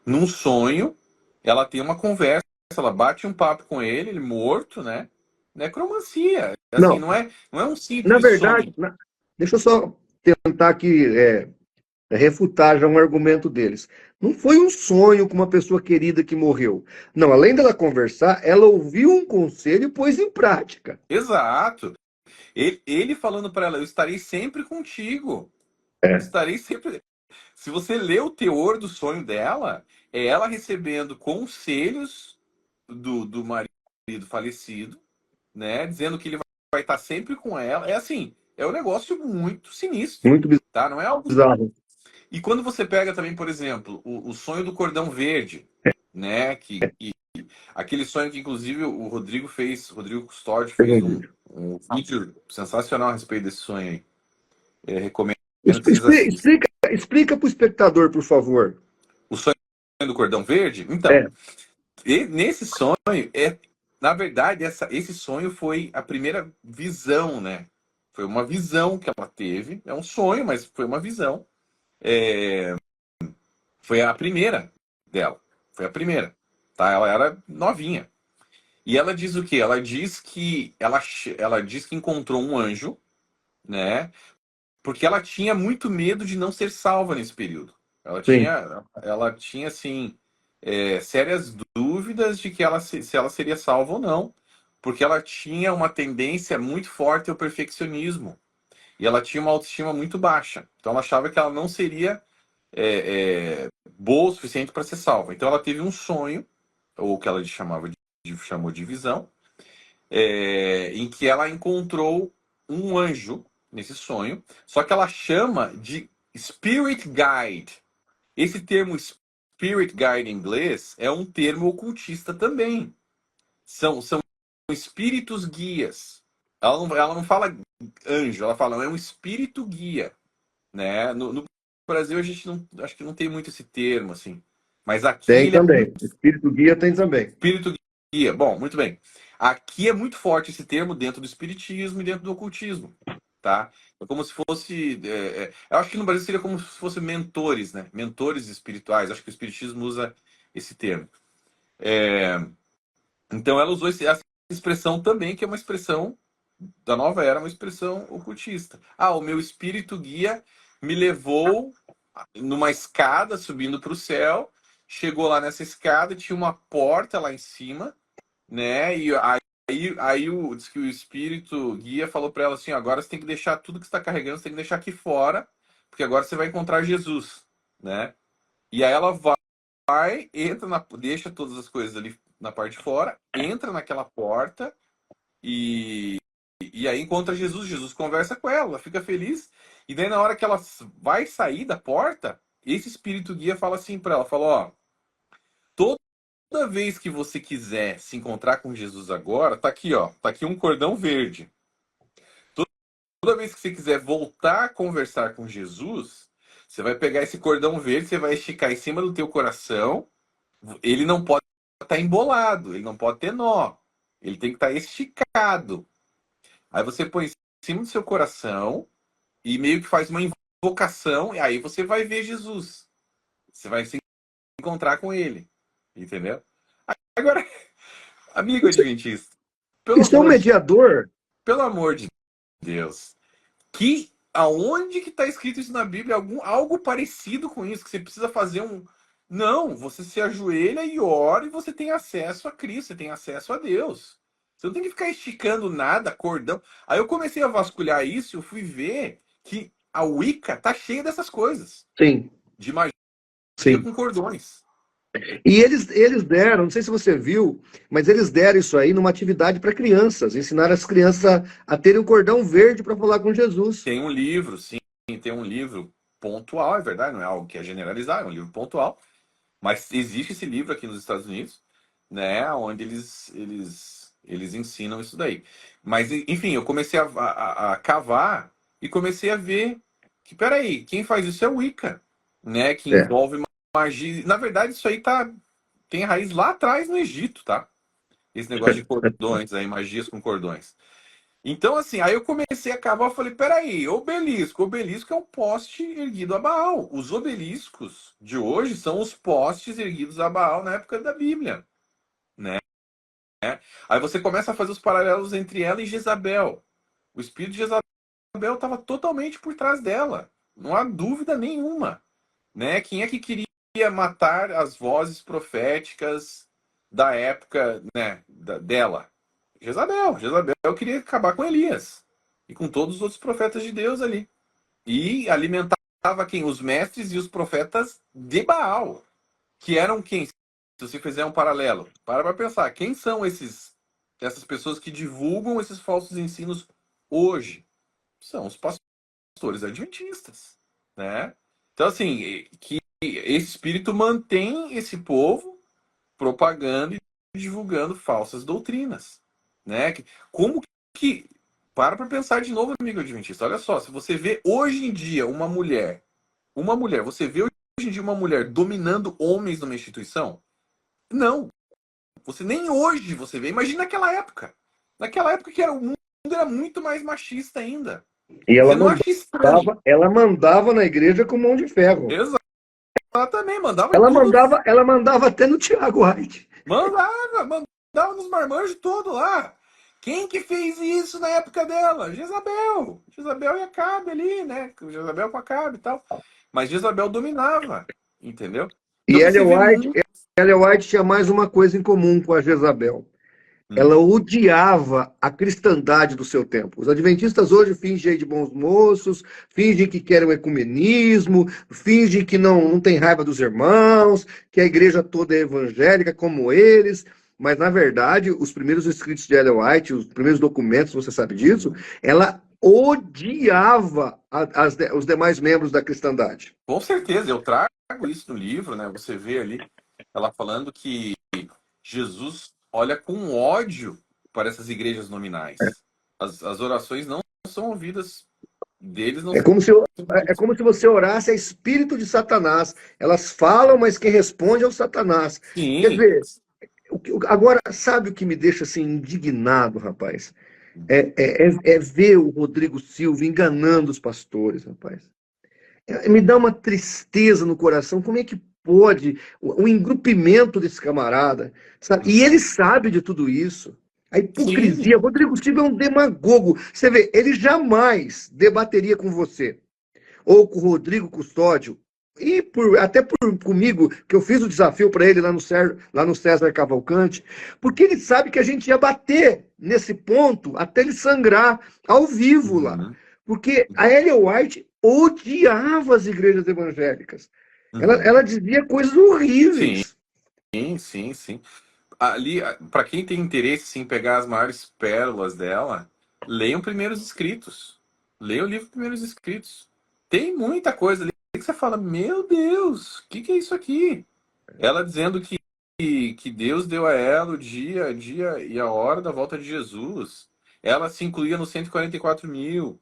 Num sonho, ela tem uma conversa, ela bate um papo com ele, ele morto, né? Necromancia. Assim,
Não,
não é um
na
simples
verdade,
sonho.
deixa eu só tentar aqui refutar já um argumento deles. Não foi um sonho com uma pessoa querida que morreu. Não, além dela conversar, ela ouviu um conselho e pôs em prática.
Exato. Ele falando para ela, eu estarei sempre contigo.
É.
Estarei sempre. Se você lê o teor do sonho dela, é ela recebendo conselhos do marido falecido, né? Dizendo que ele vai estar sempre com ela. É assim, é um negócio muito sinistro,
Muito
tá? Não é algo.
bizarro.
E quando você pega também, por exemplo, o sonho do cordão verde, né? Aquele sonho que, inclusive, o Rodrigo fez, o Rodrigo Custódio
Teve
fez
um
um,
vídeo.
um vídeo sensacional a respeito desse sonho aí. Recomendo que vocês assistam.
Explica para o espectador, por favor.
O sonho do cordão verde? Então,
É,
nesse sonho, na verdade, esse sonho foi a primeira visão, né? Foi uma visão que ela teve. É um sonho, mas foi uma visão. É, foi a primeira dela. Foi a primeira. Tá? Ela era novinha. E ela diz o quê? Ela diz que encontrou um anjo, né? Porque ela tinha muito medo de não ser salva nesse período.
sim.
Ela tinha assim, sérias dúvidas de que se ela seria salva ou não, porque ela tinha uma tendência muito forte ao perfeccionismo e ela tinha uma autoestima muito baixa. Então ela achava que ela não seria boa o suficiente para ser salva. Então ela teve um sonho, ou o que ela chamou de visão, em que ela encontrou um anjo nesse sonho, só que ela chama de Spirit Guide. Esse termo Spirit Guide em inglês é um termo ocultista também. São espíritos guias. Ela não fala anjo, ela fala é um espírito guia, né? No Brasil a gente não, acho que não tem muito esse termo assim, mas aqui
Tem
ele é muito.
também. Espírito guia tem também.
Espírito guia. Bom, muito bem. Aqui é muito forte esse termo dentro do espiritismo e dentro do ocultismo, tá? É como se fosse, eu acho que no Brasil seria como se fosse mentores, né? Mentores espirituais. Acho que o espiritismo usa esse termo. Então ela usou essa expressão também, que é uma expressão da nova era, uma expressão ocultista. Ah, o meu espírito guia me levou numa escada subindo para o céu. Chegou lá nessa escada, tinha uma porta lá em cima, né? E diz que o espírito guia falou para ela assim: agora você tem que deixar tudo que está carregando, você tem que deixar aqui fora, porque agora você vai encontrar Jesus, né? E aí ela vai, deixa todas as coisas ali na parte de fora, entra naquela porta e aí encontra Jesus. Jesus conversa com ela, ela fica feliz. E daí na hora que ela vai sair da porta, esse espírito guia fala assim para ela, falou: ó, toda vez que você quiser se encontrar com Jesus agora, tá aqui, ó. Tá aqui um cordão verde. Toda vez que você quiser voltar a conversar com Jesus, você vai pegar esse cordão verde, você vai esticar em cima do teu coração. Ele não pode estar embolado, ele não pode ter nó. Ele tem que estar esticado. Aí você põe em cima do seu coração e meio que faz uma invocação, e aí você vai ver Jesus. Você vai se encontrar com ele. Entendeu? Agora, amigo
Isso,
adventista, pelo
isso é um
amor de,
mediador?
pelo amor de Deus, que aonde que está escrito isso na Bíblia? Algo parecido com isso, que você precisa fazer um. Não, você se ajoelha e ora e você tem acesso a Cristo, você tem acesso a Deus. Você não tem que ficar esticando nada, cordão. Aí eu comecei a vasculhar isso, eu fui ver que a Wicca tá cheia dessas coisas,
Sim,
de magia
sim.
com cordões.
E eles deram, não sei se você viu, mas eles deram isso aí numa atividade para crianças, ensinaram as crianças a terem um cordão verde para falar com Jesus.
Tem um livro, sim, tem um livro pontual, é verdade, não é algo que é generalizado, é um livro pontual. Mas existe esse livro aqui nos Estados Unidos, né, onde eles ensinam isso daí. Mas, enfim, eu comecei a cavar e comecei a ver que, peraí, quem faz isso é o Wicca, né, que
É.
envolve magia. Na verdade, isso aí tem raiz lá atrás no Egito, tá? Esse negócio de cordões aí, magias com cordões. Então, assim, aí eu comecei a cavar, eu falei, peraí, obelisco é um poste erguido a Baal. Os obeliscos de hoje são os postes erguidos a Baal na época da Bíblia, né? Aí você começa a fazer os paralelos entre ela e Jezabel. O espírito de Jezabel estava totalmente por trás dela, não há dúvida nenhuma, né? Quem é que queria matar as vozes proféticas da época, né, dela? Jezabel queria acabar com Elias e com todos os outros profetas de Deus ali. E alimentava quem? Os mestres e os profetas de Baal, que eram quem? Se você fizer um paralelo, para pensar, quem são essas pessoas que divulgam esses falsos ensinos hoje? são os pastores adventistas, né? Então, assim, que esse espírito mantém esse povo propagando e divulgando falsas doutrinas, né? Como que... Para pensar de novo, amigo adventista. Olha só, se você vê hoje em dia uma mulher, você vê hoje em dia uma mulher dominando homens numa instituição? Não. Você nem hoje você vê. Imagina naquela época. Naquela época que o mundo era muito mais machista ainda.
E
Você não acha estranho?
ela mandava na igreja com mão de ferro.
Exatamente, mandava em tudo.
Ela mandava até no Tiago White.
Mandava nos marmanjos todo lá. Quem que fez isso na época dela? Jezabel. Jezabel e Acabe ali, né? Jezabel com Acabe e tal. Mas Jezabel dominava, entendeu? Então
E
você vê muito...
Ellen White tinha mais uma coisa em comum com a Jezabel.
Hum.
Ela odiava a cristandade do seu tempo. Os adventistas hoje fingem de bons moços, fingem que querem o ecumenismo, fingem que não tem raiva dos irmãos, que a igreja toda é evangélica como eles. Mas, na verdade, os primeiros escritos de Ellen White, os primeiros documentos, você sabe disso, ela odiava os demais membros da cristandade.
Com certeza, eu trago isso no livro, né? Você vê ali ela falando que Jesus olha com ódio para essas igrejas nominais. As orações não são ouvidas deles, não
É
são
como se, é
ouvidas.
como se você orasse a espírito de Satanás. Elas falam, mas quem responde é o Satanás. Quer
Sim.
dizer, agora, sabe o que me deixa assim indignado, rapaz? É ver o Rodrigo Silva enganando os pastores, rapaz. Me dá uma tristeza no coração. Como é que pode o engrupimento desse camarada, sabe? E ele sabe de tudo isso. A
Sim.
hipocrisia. Rodrigo Silva é um demagogo. Você vê, ele jamais debateria com você ou com o Rodrigo Custódio, e comigo, que eu fiz o desafio para ele lá no César Cavalcante, porque ele sabe que a gente ia bater nesse ponto até ele sangrar ao vivo lá.
Uhum.
Porque a Ellen White odiava as igrejas evangélicas.
Uhum.
Ela dizia coisas
Sim,
horríveis.
sim, sim. Ali, para quem tem interesse em pegar as maiores pérolas dela, leiam Primeiros Escritos. Leiam o livro Primeiros Escritos. Tem muita coisa ali que você fala, meu Deus, o que é isso aqui? Ela dizendo que Deus deu a ela o dia e a hora da volta de Jesus. Ela se incluía nos 144 mil,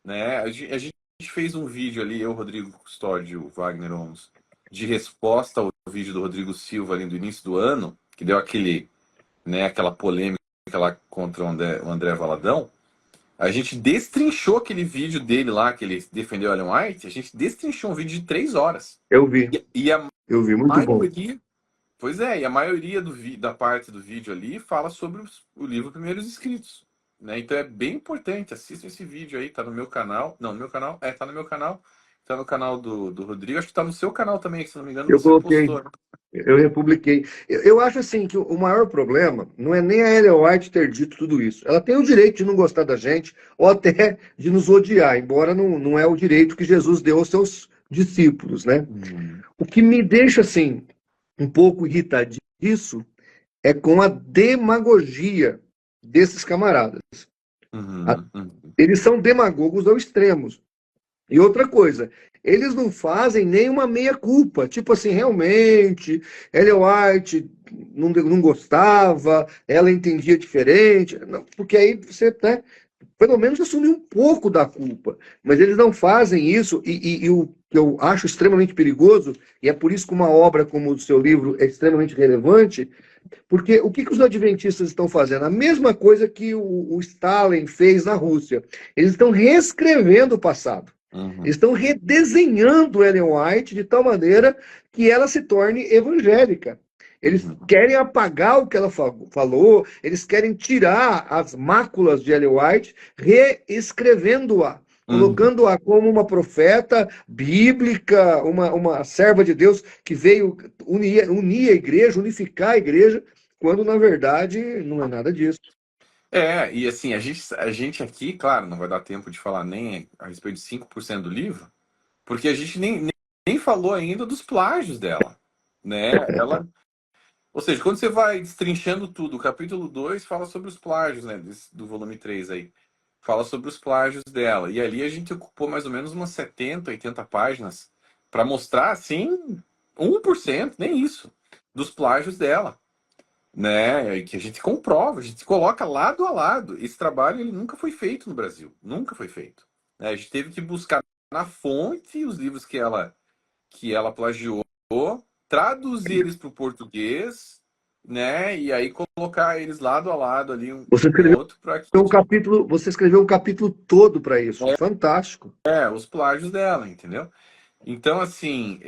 né? A gente fez um vídeo ali, eu, Rodrigo Custódio, o Wagner Omos, de resposta ao vídeo do Rodrigo Silva ali do início do ano, que deu aquela polêmica lá contra o André Valadão. A gente destrinchou aquele vídeo dele lá, que ele defendeu Ellen White, a gente destrinchou um vídeo de 3 horas.
Eu vi,
E a
muito bom.
maioria... Pois é, e a maioria da parte do vídeo ali fala sobre o livro Primeiros Escritos, né? Então é bem importante, assistam esse vídeo aí, tá no meu canal. Não, no meu canal, tá no meu canal, tá no canal do Rodrigo, acho que tá no seu canal também, se não me engano,
Eu
você
coloquei,
postou, né?
eu republiquei. Eu acho assim que o maior problema não é nem a Ellen White ter dito tudo isso. Ela tem o direito de não gostar da gente ou até de nos odiar, embora não é o direito que Jesus deu aos seus discípulos, né?
Uhum.
O que me deixa assim um pouco irritadiço é com a demagogia desses camaradas.
Uhum. Uhum.
Eles são demagogos ao extremo. E outra coisa, eles não fazem nenhuma meia-culpa. Tipo assim, realmente, Ellen White não gostava, ela entendia diferente. Não, porque aí você, né, pelo menos assume um pouco da culpa. Mas eles não fazem isso, e o que eu acho extremamente perigoso, e é por isso que uma obra como o seu livro é extremamente relevante, porque o que os adventistas estão fazendo? A mesma coisa que o Stalin fez na Rússia. Eles estão reescrevendo o passado.
Uhum.
Eles estão redesenhando Ellen White de tal maneira que ela se torne evangélica. Eles
Uhum.
querem apagar o que ela falou, eles querem tirar as máculas de Ellen White, reescrevendo-a,
Uhum.
colocando-a como uma profeta bíblica, uma serva de Deus que veio unir a igreja, unificar a igreja, quando na verdade não é nada disso.
E assim, a gente aqui, claro, não vai dar tempo de falar nem a respeito de 5% do livro, porque a gente nem falou ainda dos plágios dela, né? Ou seja, quando você vai destrinchando tudo, o capítulo 2 fala sobre os plágios, né, do volume 3 aí. fala sobre os plágios dela. E ali a gente ocupou mais ou menos umas 70, 80 páginas para mostrar, assim, 1%, nem isso, dos plágios dela, né? E que a gente comprova, a gente coloca lado a lado. Esse trabalho ele nunca foi feito no Brasil, nunca foi feito, né? A gente teve que buscar na fonte os livros que ela plagiou, traduzir eles para o português, né? E aí colocar eles lado a lado ali um
Você
com o
escreveu
outro para que
um capítulo, você escreveu um capítulo todo para isso. Fantástico.
os plágios dela, entendeu? Então, assim,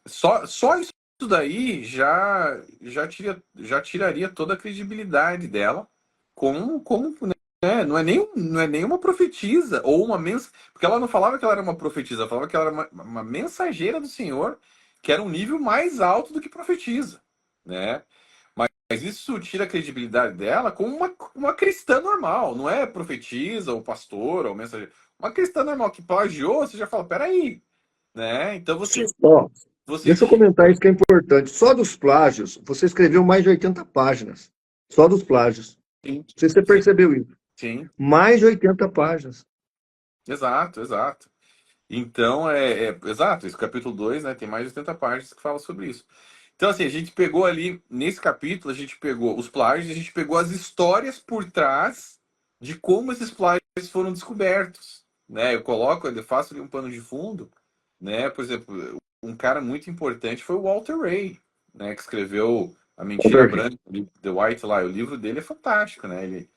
só isso daí já tiraria toda a credibilidade dela como né? Não é nem uma profetisa ou uma porque ela não falava que ela era uma profetisa, ela falava que ela era uma mensageira do Senhor, que era um nível mais alto do que profetisa, né? Mas isso tira a credibilidade dela como uma cristã normal, não é profetisa ou pastora ou mensageira. Uma cristã normal que plagiou, você já fala, peraí, né? Então
Ó,
você
deixa eu comentar isso que é importante. Só dos plágios, você escreveu mais de 80 páginas. Só dos plágios.
sim,
Não sei se você
sim,
percebeu isso.
sim,
Mais de 80 páginas.
exato, exato. Então, exato, esse capítulo 2, né, tem mais de 80 páginas que fala sobre isso. Então, assim, a gente pegou ali, nesse capítulo, a gente pegou os plágios, a gente pegou as histórias por trás de como esses plágios foram descobertos, né? Eu faço ali um pano de fundo, né? Por exemplo, um cara muito importante foi o Walter Ray, né, que escreveu A Mentira
Walter,
Branca, The White Lie. O livro dele é fantástico, né?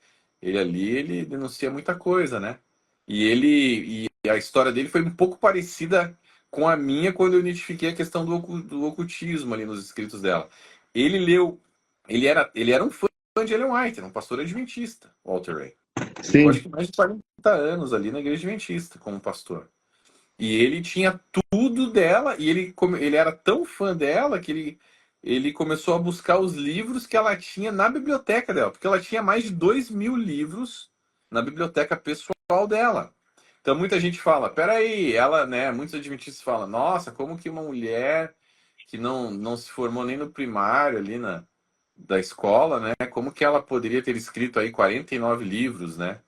Ele ali, ele denuncia muita coisa, né? E a história dele foi um pouco parecida com a minha quando eu identifiquei a questão do ocultismo ali nos escritos dela. Ele leu, ele era um fã de Ellen White, era um pastor adventista, Walter Ray. Ele ficou acho
sim.
que mais de 40 anos ali na igreja adventista como pastor. E ele tinha tudo dela e ele era tão fã dela que ele começou a buscar os livros que ela tinha na biblioteca dela, porque ela tinha mais de 2.000 livros na biblioteca pessoal dela. Então muita gente fala, peraí, ela, né? Muitos adventistas falam, nossa, como que uma mulher que não se formou nem no primário ali da escola, né? Como que ela poderia ter escrito aí 49 livros, né?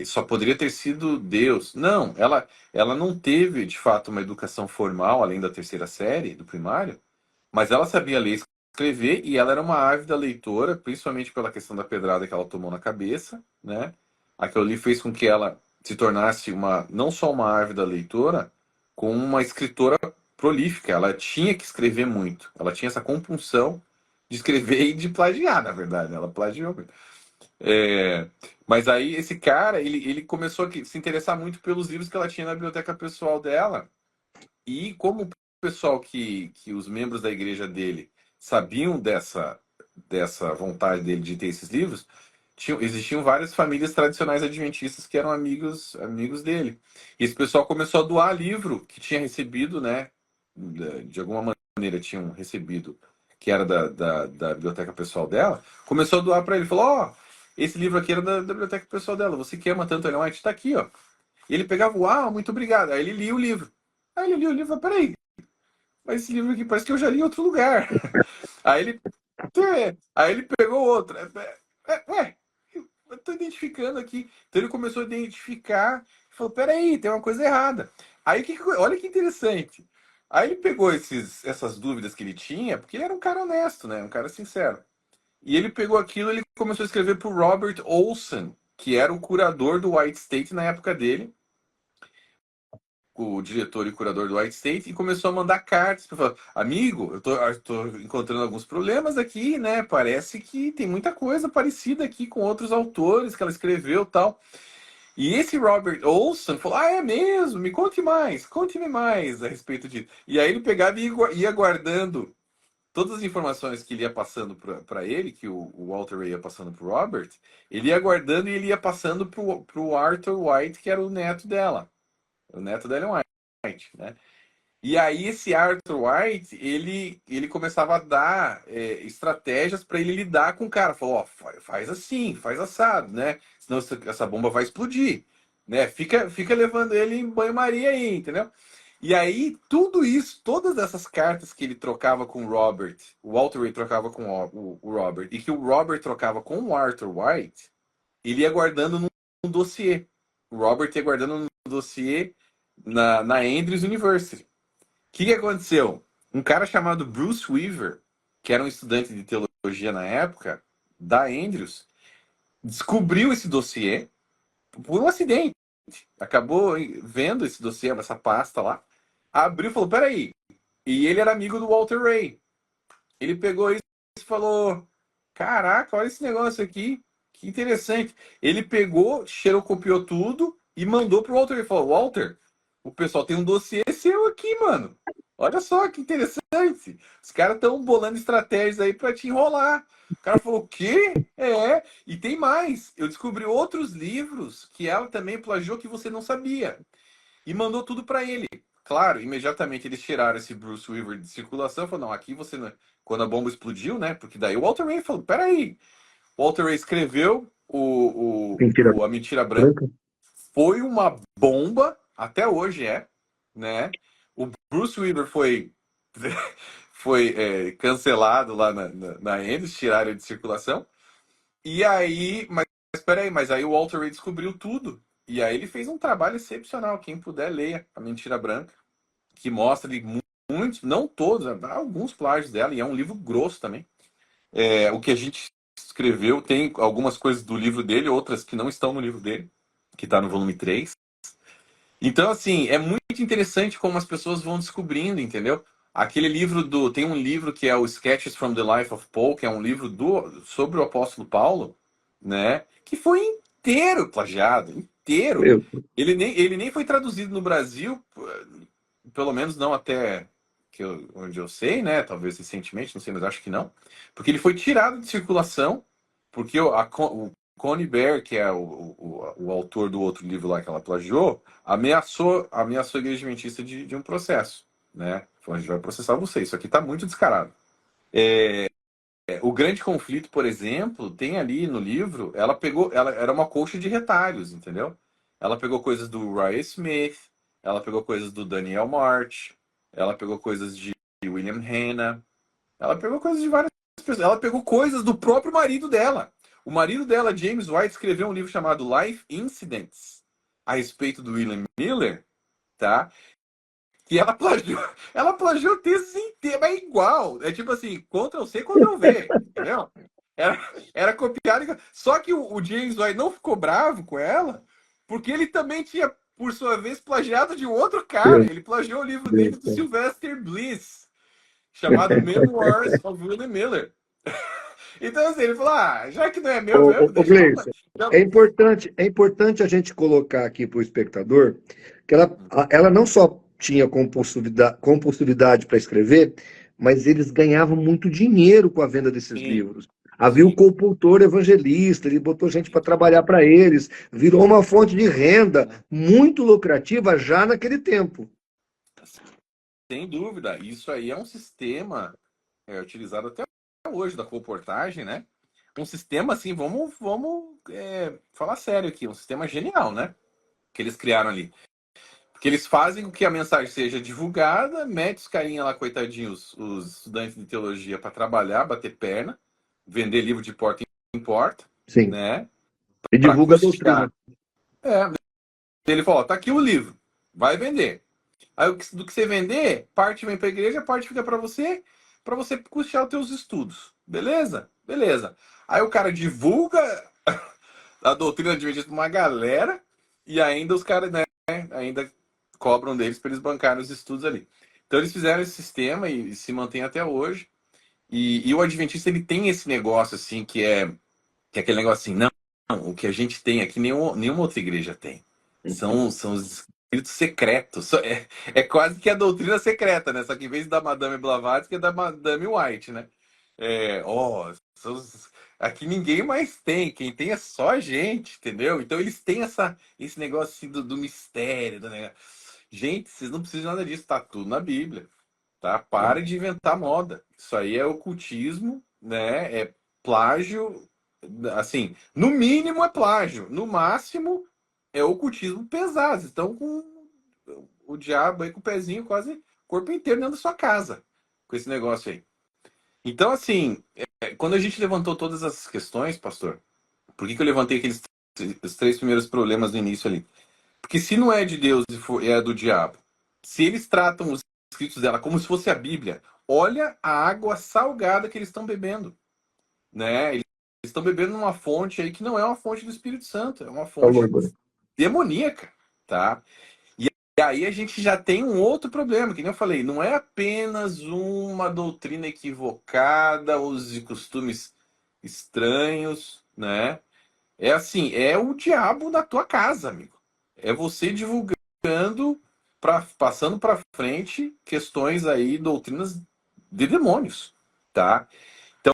Só poderia ter sido Deus. Não, ela não teve, de fato, uma educação formal, além da terceira série, do primário, mas ela sabia ler e escrever e ela era uma ávida leitora, principalmente pela questão da pedrada que ela tomou na cabeça, né? Aquilo ali fez com que ela se tornasse não só uma ávida leitora, como uma escritora prolífica. Ela tinha que escrever muito. Ela tinha essa compulsão de escrever e de plagiar, na verdade. Ela plagiou. É, mas aí esse cara, ele começou a se interessar muito pelos livros que ela tinha na biblioteca pessoal dela. E como o pessoal que os membros da igreja dele sabiam dessa vontade dele de ter esses livros, existiam várias famílias tradicionais adventistas que eram amigos dele. E esse pessoal começou a doar livro que tinha recebido, né? De alguma maneira tinham recebido, que era da biblioteca pessoal dela, começou a doar para ele. Falou: Ó, esse livro aqui era da biblioteca pessoal dela, você que ama tanto Ellen White, tá aqui, ó. E ele pegava, uau, muito obrigado. Aí ele lia o livro. Aí ele lia o livro e falou: peraí, mas esse livro aqui parece que eu já li em outro lugar. Aí ele, aí ele pegou outro. Ué, eu tô identificando aqui. Então ele começou a identificar e falou: peraí, tem uma coisa errada. Aí olha que interessante. Aí ele pegou essas dúvidas que ele tinha, porque ele era um cara honesto, né? Um cara sincero. E ele pegou aquilo e ele começou a escrever para o Robert Olson, que era o curador do White State na época dele, o diretor e curador do White State, e começou a mandar cartas para falar: amigo, eu tô encontrando alguns problemas aqui, né? Parece que tem muita coisa parecida aqui com outros autores que ela escreveu, tal. E esse Robert Olson falou: ah, é mesmo? Me conte-me mais a respeito disso. E aí ele pegava e ia guardando todas as informações que ele ia passando para ele, que o Walter Ray ia passando para o Robert, ele ia guardando e ele ia passando para o Arthur White, que era o neto dela, o neto da Ellen White, né? E aí esse Arthur White, ele começava a dar estratégias para ele lidar com o cara. Falou: ó, faz assim, faz assado, né? Senão essa bomba vai explodir, né? Fica levando ele em banho-maria aí, entendeu? E aí, tudo isso, todas essas cartas que ele trocava com o Robert, o Walter Ray trocava com o Robert, e que o Robert trocava com o Arthur White, ele ia guardando num dossiê. O Robert ia guardando num dossiê na Andrews University. O que aconteceu? Um cara chamado Bruce Weaver, que era um estudante de teologia na época, da Andrews, descobriu esse dossiê por um acidente. Acabou vendo esse dossiê, essa pasta lá, abriu e falou, peraí. E ele era amigo do Walter Ray. Ele pegou isso e falou, caraca, olha esse negócio aqui, que interessante. Ele pegou, xerocopiou tudo e mandou pro Walter Ray. Falou, Walter, o pessoal tem um dossiê seu aqui, mano. Olha só que interessante. Os caras estão bolando estratégias aí para te enrolar. O cara falou, o quê? É. E tem mais. Eu descobri outros livros que ela também plagiou que você não sabia. E mandou tudo para ele. Claro, imediatamente eles tiraram esse Bruce Weaver de circulação. Falaram, não, aqui você não... Quando a bomba explodiu, né? Porque daí o Walter Ray falou, peraí. O Walter Ray escreveu
Mentira
A Mentira Branca.
branca.
Foi uma bomba, até hoje né? O Bruce Weaver foi cancelado lá na Endes, tiraram ele de circulação. E aí, mas peraí, mas aí o Walter Ray descobriu tudo. E aí ele fez um trabalho excepcional. Quem puder, leia A Mentira Branca, que mostra ali muitos, não todos, alguns plágios dela, e é um livro grosso também. O que a gente escreveu, tem algumas coisas do livro dele, outras que não estão no livro dele, que está no volume 3. Então, assim, é muito interessante como as pessoas vão descobrindo, entendeu? Aquele livro tem um livro que é o Sketches from the Life of Paul, que é um livro sobre o apóstolo Paulo, né? Que foi inteiro plagiado, inteiro.
Meu,
Ele nem foi traduzido no Brasil, pelo menos não até onde eu sei, né? Talvez recentemente, não sei, mas acho que não. Porque ele foi tirado de circulação, porque o Connie Bear, que é o autor do outro livro lá que ela plagiou, ameaçou a Igreja Adventista de um processo, né? Falou, a gente vai processar você, isso aqui tá muito descarado. O Grande Conflito, por exemplo, tem ali no livro, ela era uma colcha de retalhos, entendeu? Ela pegou coisas do Ray Smith, ela pegou coisas do Daniel March, ela pegou coisas de William Hanna, ela pegou coisas de várias pessoas, ela pegou coisas do próprio marido dela. O marido dela, James White, escreveu um livro chamado Life Incidents, a respeito do William Miller, tá? Que ela plagiou o texto inteiro, é igual. É tipo assim, Ctrl-C, Ctrl-V, entendeu? Era copiado. Só que o James White não ficou bravo com ela, porque ele também tinha, por sua vez, plagiado de um outro cara.
Deus,
Ele plagiou o livro dele
Deus,
do
Deus.
Sylvester Bliss, chamado Memoirs of William Miller. Então, assim, ele falou: já que não é meu mesmo,
Ô,
deixa eu.
Gleison, é importante a gente colocar aqui para o espectador que ela não só tinha compulsividade para escrever, mas eles ganhavam muito dinheiro com a venda desses
Sim,
livros. Havia o
sim.
compultor evangelista, ele botou gente para trabalhar para eles, virou uma fonte de renda muito lucrativa já naquele tempo.
Sem dúvida. Isso aí é um sistema utilizado até hoje da comportagem, né? Um sistema assim, vamos falar sério aqui, um sistema genial, né? Que eles criaram ali. Porque eles fazem com que a mensagem seja divulgada, mete os carinha lá, coitadinhos, os estudantes de teologia para trabalhar, bater perna, vender livro de porta em porta,
Sim.
né?
E
Para
divulga a doutrina.
custear. Ele falou, tá aqui o livro, vai vender. Aí do que você vender, parte vem para a igreja, parte fica para você custear os teus estudos. Beleza? Beleza. Aí o cara divulga a doutrina adventista para uma galera e ainda os caras, né, ainda cobram deles para eles bancarem os estudos ali. Então eles fizeram esse sistema e se mantém até hoje. E o adventista ele tem esse negócio assim que é aquele negócio assim, não, o que a gente tem aqui nenhuma outra igreja tem. São os escritos secretos. É quase que a doutrina secreta, né? Só que em vez da Madame Blavatsky é da Madame White, né? Aqui ninguém mais tem. Quem tem é só a gente, entendeu? Então eles têm esse negócio assim do mistério, do negócio. Gente, vocês não precisam de nada disso, tá tudo na Bíblia, tá? Pare de inventar moda. Isso aí é ocultismo, né? É plágio, assim, no mínimo é plágio, no máximo é ocultismo pesado. Vocês estão com o diabo aí com o pezinho quase o corpo inteiro dentro da sua casa com esse negócio aí. Então, assim, quando a gente levantou todas essas questões, pastor, por que eu levantei aqueles os três primeiros problemas no início ali. Porque se não é de Deus e é do diabo, se eles tratam os escritos dela como se fosse a Bíblia, olha a água salgada que eles estão bebendo, né? Eles estão bebendo numa fonte aí que não é uma fonte do Espírito Santo, é uma fonte
Falou,
demoníaca, tá? E aí a gente já tem um outro problema, que nem eu falei, não é apenas uma doutrina equivocada, usos e costumes estranhos, né? É assim, é o diabo na tua casa, amigo. É você divulgando, passando para frente questões aí, doutrinas de demônios, tá? Então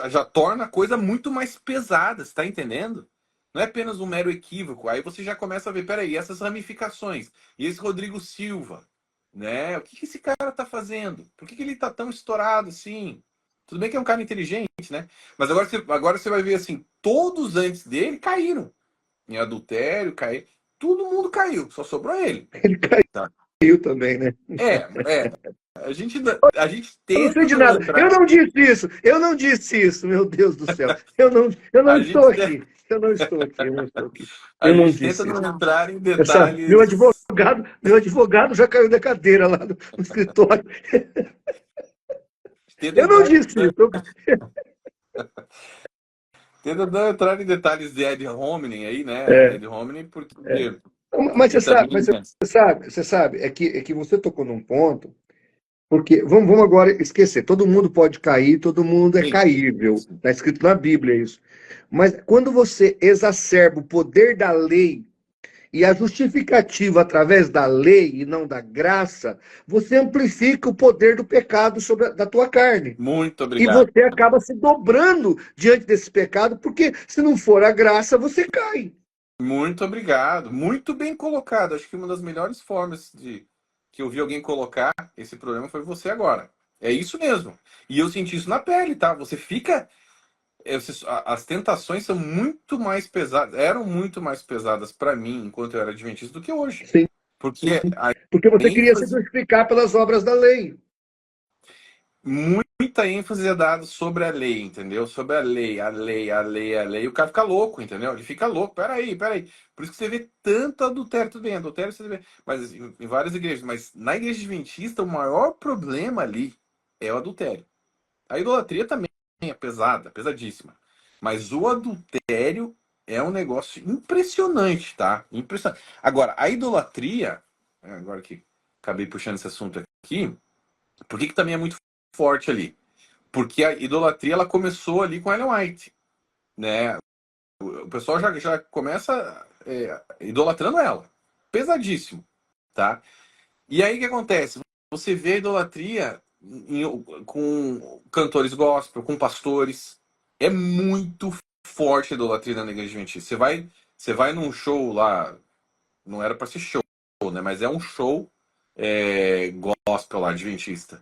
já torna a coisa muito mais pesada, você tá entendendo? Não é apenas um mero equívoco. Aí você já começa a ver, peraí, essas ramificações. E esse Rodrigo Silva, né? O que esse cara tá fazendo? Por que ele tá tão estourado assim? Tudo bem que é um cara inteligente, né? Mas agora você vai ver assim, todos antes dele caíram. Em adultério, caíram. Todo mundo caiu, só sobrou ele.
ele
Tá?
caiu também, né?
É. A gente
Eu não sei
tenta
de
não
nada. Eu
entrar.
não disse isso. Eu não disse isso, meu Deus do céu. Eu não
A
estou
gente,
aqui. Eu não estou aqui. Eu não estou aqui.
a
Eu não
gente tenta
disse
não
isso.
entrar em
Essa,
detalhes.
meu advogado já caiu da cadeira lá no escritório.
Tenta
Eu não
entrar,
disse isso.
tenta não entrar em detalhes de Ed Hominem aí, né?
É,
Ed Hominem,
é.
porque,
Mas
porque também.
você sabe, é que você tocou num ponto, porque vamos agora esquecer, todo mundo pode cair, todo mundo é
Sim,
caível,
sim.
está escrito na Bíblia isso. Mas quando você exacerba o poder da lei e a justificativa através da lei e não da graça, você amplifica o poder do pecado sobre da tua carne.
Muito
E
obrigado.
você acaba se dobrando diante desse pecado, porque se não for a graça, você cai.
Muito obrigado. Muito bem colocado. Acho que uma das melhores formas de que eu vi alguém colocar esse problema foi você agora. É isso mesmo. E eu senti isso na pele, tá? Você fica. As tentações são muito mais pesadas, eram muito mais pesadas para mim enquanto eu era adventista do que hoje.
Sim,
Porque a
porque você queria se
ênfase,
justificar pelas obras da lei.
muita ênfase é dada sobre a lei, entendeu? Sobre a lei, a lei, a lei, a lei. O cara fica louco, entendeu? Ele fica louco. Peraí, peraí. Por isso que você vê tanto adultério, tudo bem, adultério você vê, mas em várias igrejas. Mas na igreja adventista, o maior problema ali é o adultério. A idolatria também é pesada, pesadíssima. Mas o adultério é um negócio impressionante, tá? Impressionante. Agora, a idolatria, agora que acabei puxando esse assunto aqui, por que também é muito forte ali? Porque a idolatria ela começou ali com Ellen White, né? O pessoal já começa idolatrando ela. Pesadíssimo, tá? E aí o que acontece? Você vê a idolatria com cantores gospel, com pastores. É muito forte a idolatria na igreja adventista. Você vai num show lá, não era para ser show, né? Mas é um show gospel lá, adventista.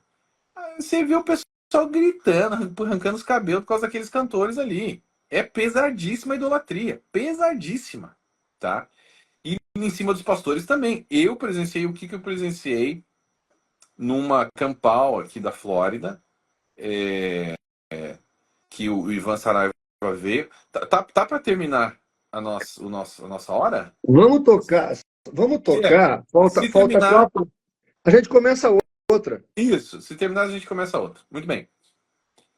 Aí você vê o pessoal gritando, arrancando os cabelos por causa daqueles cantores ali. É pesadíssima a idolatria. Pesadíssima, tá? E em cima dos pastores também. Eu presenciei o que eu presenciei numa campal aqui da Flórida, que o Ivan Saraiva veio. Tá para terminar a nossa hora?
Vamos tocar, vamos
É.
tocar.
Se
Falta
terminar,
quatro. A gente começa outra.
isso. Se terminar, a gente começa outra. Muito bem.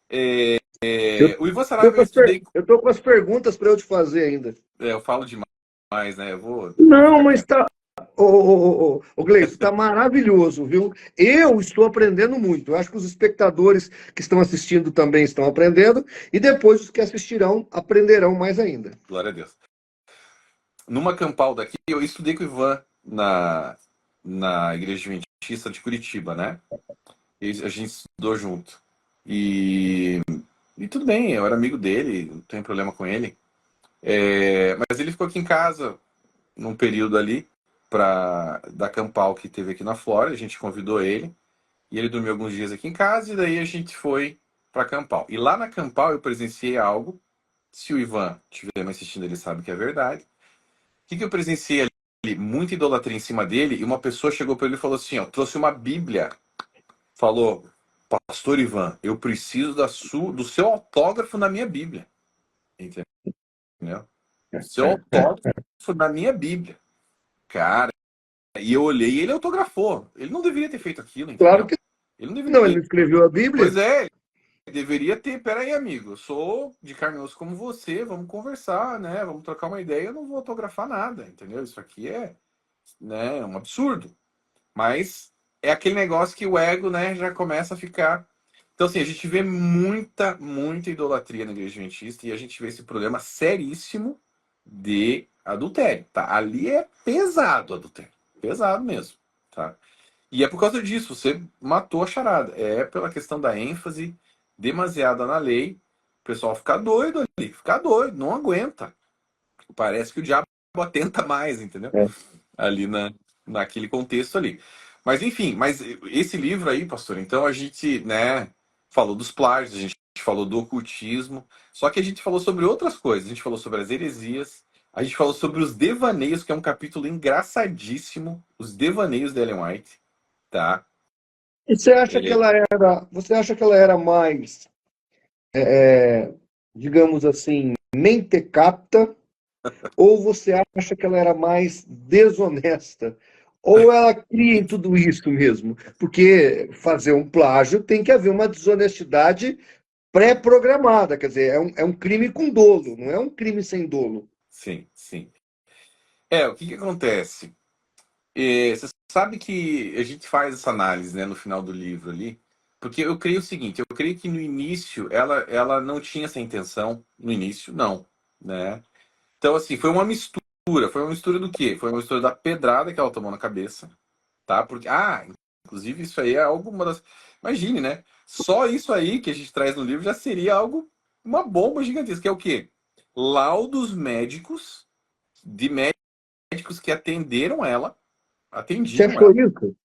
Eu
O Ivan
tô
Saraiva
com
eu estudei.
eu tô com as perguntas para eu te fazer ainda.
Eu falo demais, né? Vou
Não,
ficar
mas
quieto.
tá. Ô Gleice, está maravilhoso, viu? Eu estou aprendendo muito. Eu acho que os espectadores que estão assistindo também estão aprendendo, e depois os que assistirão aprenderão mais ainda.
Glória a Deus. Numa campal daqui, eu estudei com o Ivan na Igreja Adventista de Curitiba, né? E a gente estudou junto. E tudo bem, eu era amigo dele, não tem problema com ele. Mas ele ficou aqui em casa num período ali da Campal que teve aqui na Flórida. A gente convidou ele e ele dormiu alguns dias aqui em casa e daí a gente foi para Campal. E lá na Campal eu presenciei algo. Se o Ivan estiver me assistindo, ele sabe que é verdade. O que eu presenciei ali? Muita idolatria em cima dele e uma pessoa chegou para ele e falou assim: ó, trouxe uma Bíblia. Falou, Pastor Ivan, eu preciso do seu autógrafo na minha Bíblia. Entendeu? Seu autógrafo na minha Bíblia. Cara, e eu olhei e ele autografou. Ele não deveria ter feito aquilo,
Claro
entendeu?
que
Ele não
não, ele
deveria.
não escreveu a
Pois
Bíblia.
é, deveria ter. Peraí, amigo, eu sou de carne e osso como você, vamos conversar, né? Vamos trocar uma ideia, eu não vou autografar nada, entendeu? Isso aqui é, né, um absurdo. Mas é aquele negócio que o ego, né, já começa a ficar. Então, assim, a gente vê muita idolatria na igreja adventista e a gente vê esse problema seríssimo de adultério, tá? Ali é pesado o adultério. Pesado mesmo, tá? E é por causa disso, você matou a charada. É pela questão da ênfase demasiada na lei. O pessoal fica doido ali, fica doido, não aguenta. Parece que o diabo atenta mais, entendeu?
É.
Ali naquele contexto ali. Mas enfim, mas esse livro aí, pastor, então a gente, né, falou dos plágios, a gente falou do ocultismo, só que a gente falou sobre outras coisas, a gente falou sobre as heresias, a gente falou sobre os devaneios, que é um capítulo engraçadíssimo, os devaneios de Ellen White, tá?
E
É,
você acha que ela era mais, digamos assim, mentecapta, ou você acha que ela era mais desonesta? Ou ela cria em tudo isso mesmo? Porque fazer um plágio tem que haver uma desonestidade pré-programada, quer dizer, é um crime com dolo, não é um crime sem dolo.
sim, sim. O que que acontece? Você sabe que a gente faz essa análise, né, no final do livro ali, porque eu creio o seguinte, eu creio que no início ela não tinha essa intenção, no início não, né? Então assim, foi uma mistura do quê? Foi uma mistura da pedrada que ela tomou na cabeça, tá? Porque, inclusive isso aí é alguma das... Imagine, né? Só isso aí que a gente traz no livro já seria algo, uma bomba gigantesca, que é o quê? Laudos médicos, de médicos que
Você
atendiam
achou
ela.
isso?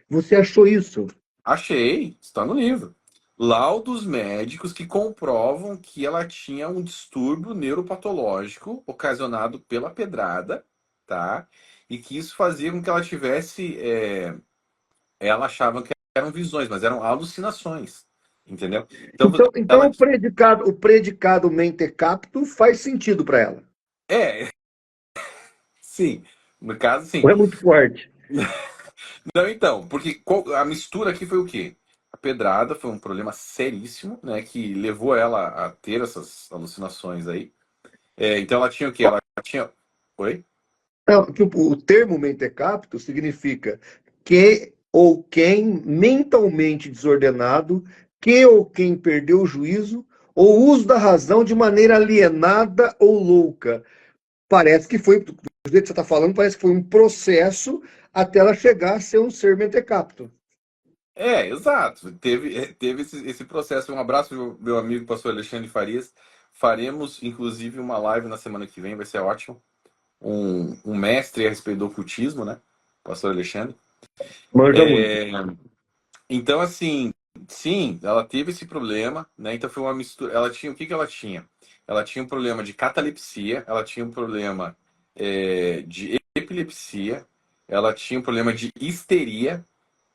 Você achou isso?
Achei, está no livro. Laudos médicos que comprovam que ela tinha um distúrbio neuropatológico ocasionado pela pedrada, tá? E que isso fazia com que ela tivesse. Ela achava que eram visões, mas eram alucinações, entendeu? Então,
Então
ela.
o predicado mentecapto faz sentido para ela.
É, sim. No caso,
Não
sim.
é muito forte.
Não, então, porque a mistura aqui foi o quê? A pedrada foi um problema seríssimo, né? Que levou ela a ter essas alucinações aí. Então ela tinha o quê? Ela tinha. Oi?
Não, que o termo mentecapto significa que ou quem mentalmente desordenado, que ou quem perdeu o juízo, ou uso da razão de maneira alienada ou louca. Parece que foi, do jeito que você está falando, parece que foi um processo até ela chegar a ser um ser mentecapto.
Exato. Teve esse processo. Um abraço, meu amigo pastor Alexandre Farias. Faremos, inclusive, uma live na semana que vem, vai ser ótimo. Um mestre a respeito do ocultismo, né? Pastor Alexandre.
Manja muito.
É, Então, assim, sim, ela teve esse problema, né? Então foi uma mistura. Ela tinha o que que ela tinha? Ela tinha um problema de catalepsia, ela tinha um problema de epilepsia, ela tinha um problema de histeria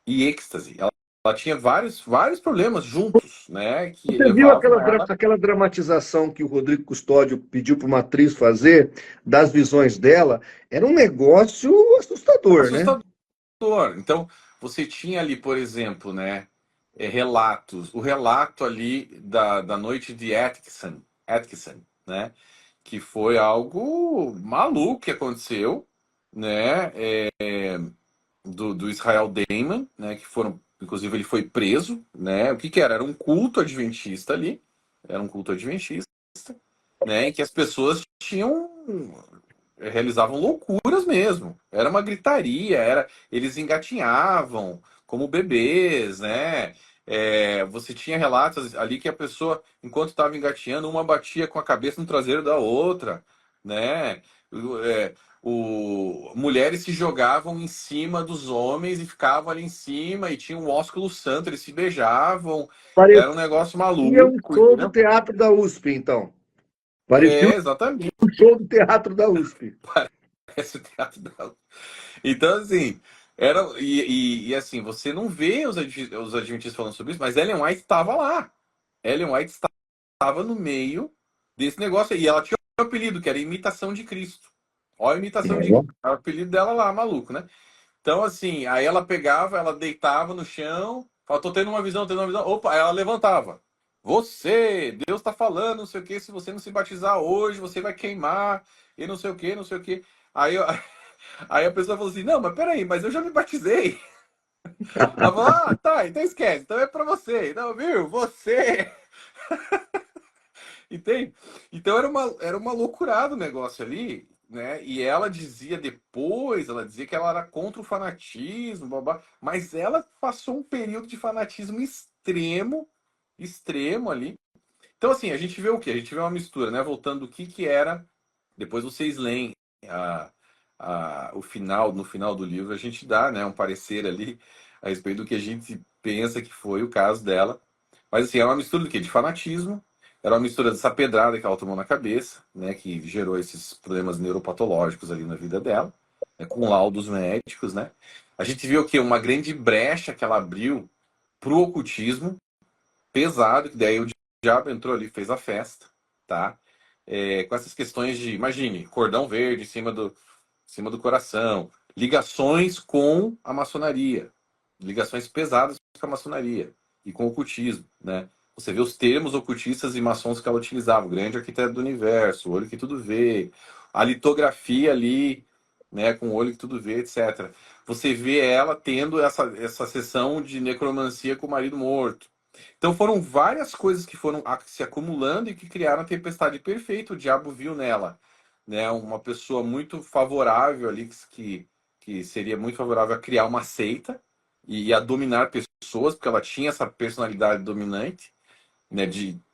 e êxtase. Ela tinha vários problemas juntos, né? Que
Você viu
levavam ela.
aquela dramatização que o Rodrigo Custódio pediu para uma atriz fazer das visões dela? Era um negócio assustador, né?
Assustador. Então, você tinha ali, por exemplo, né? Relatos. O relato ali da noite de Atkinson, né? Que foi algo maluco que aconteceu, né? Do Israel Damon, né? Que foram, inclusive, ele foi preso, né? O que que era? Era um culto adventista ali, era um culto adventista, né? Em que as pessoas realizavam loucuras mesmo. Era uma gritaria, eles engatinhavam como bebês, né? Você tinha relatos ali que a pessoa, enquanto estava engatinhando, uma batia com a cabeça no traseiro da outra, né? É, mulheres se jogavam em cima dos homens e ficavam ali em cima e tinha um ósculo santo, eles se beijavam,
Parecia
era um negócio
um
maluco,
show do
entendeu?
teatro da USP, então. Parecia
Exatamente.
um show do teatro da USP.
Parece o teatro da... Então, assim, e assim, você não vê os adventistas falando sobre isso, mas Ellen White estava lá. Ellen White estava no meio desse negócio e ela tinha o apelido, que era Imitação de Cristo. Ó, a imitação de
Ó,
Cristo. O apelido dela lá, maluco, né? Então, assim, aí ela pegava, ela deitava no chão, falava, tô tendo uma visão, tendo uma visão. Opa, aí ela levantava. Você, Deus tá falando, não sei o que, se você não se batizar hoje, você vai queimar, e não sei o que, não sei o que. Aí, aí a pessoa falou assim, não, mas peraí, mas eu já me batizei. Ela falou, ah, tá, então esquece, então é pra você. Não, viu, você. Entende? Então era uma loucurada o negócio ali, né? E ela dizia depois, ela dizia que ela era contra o fanatismo, babá, mas ela passou um período de fanatismo extremo, extremo ali. Então, assim, a gente vê o quê? A gente vê uma mistura, né? Voltando do que era. Depois vocês leem a, o final, no final do livro, a gente dá, né, um parecer ali a respeito do que a gente pensa que foi o caso dela. Mas, assim, é uma mistura do quê? De fanatismo. Era uma mistura dessa pedrada que ela tomou na cabeça, né? Que gerou esses problemas neuropatológicos ali na vida dela, né, com laudos médicos, né? A gente viu o quê? Uma grande brecha que ela abriu pro ocultismo pesado, que daí o diabo entrou ali, fez a festa, tá? Com essas questões de, imagine, cordão verde em cima do coração, ligações com a maçonaria, ligações pesadas com a maçonaria e com o ocultismo, né? Você vê os termos ocultistas e maçons que ela utilizava, o grande arquiteto do universo, o olho que tudo vê, a litografia ali, né, com o olho que tudo vê, etc. Você vê ela tendo essa sessão de necromancia com o marido morto. Então foram várias coisas que foram se acumulando e que criaram a tempestade perfeita. O diabo viu nela, né, uma pessoa muito favorável ali, que seria muito favorável a criar uma seita e a dominar pessoas, porque ela tinha essa personalidade dominante,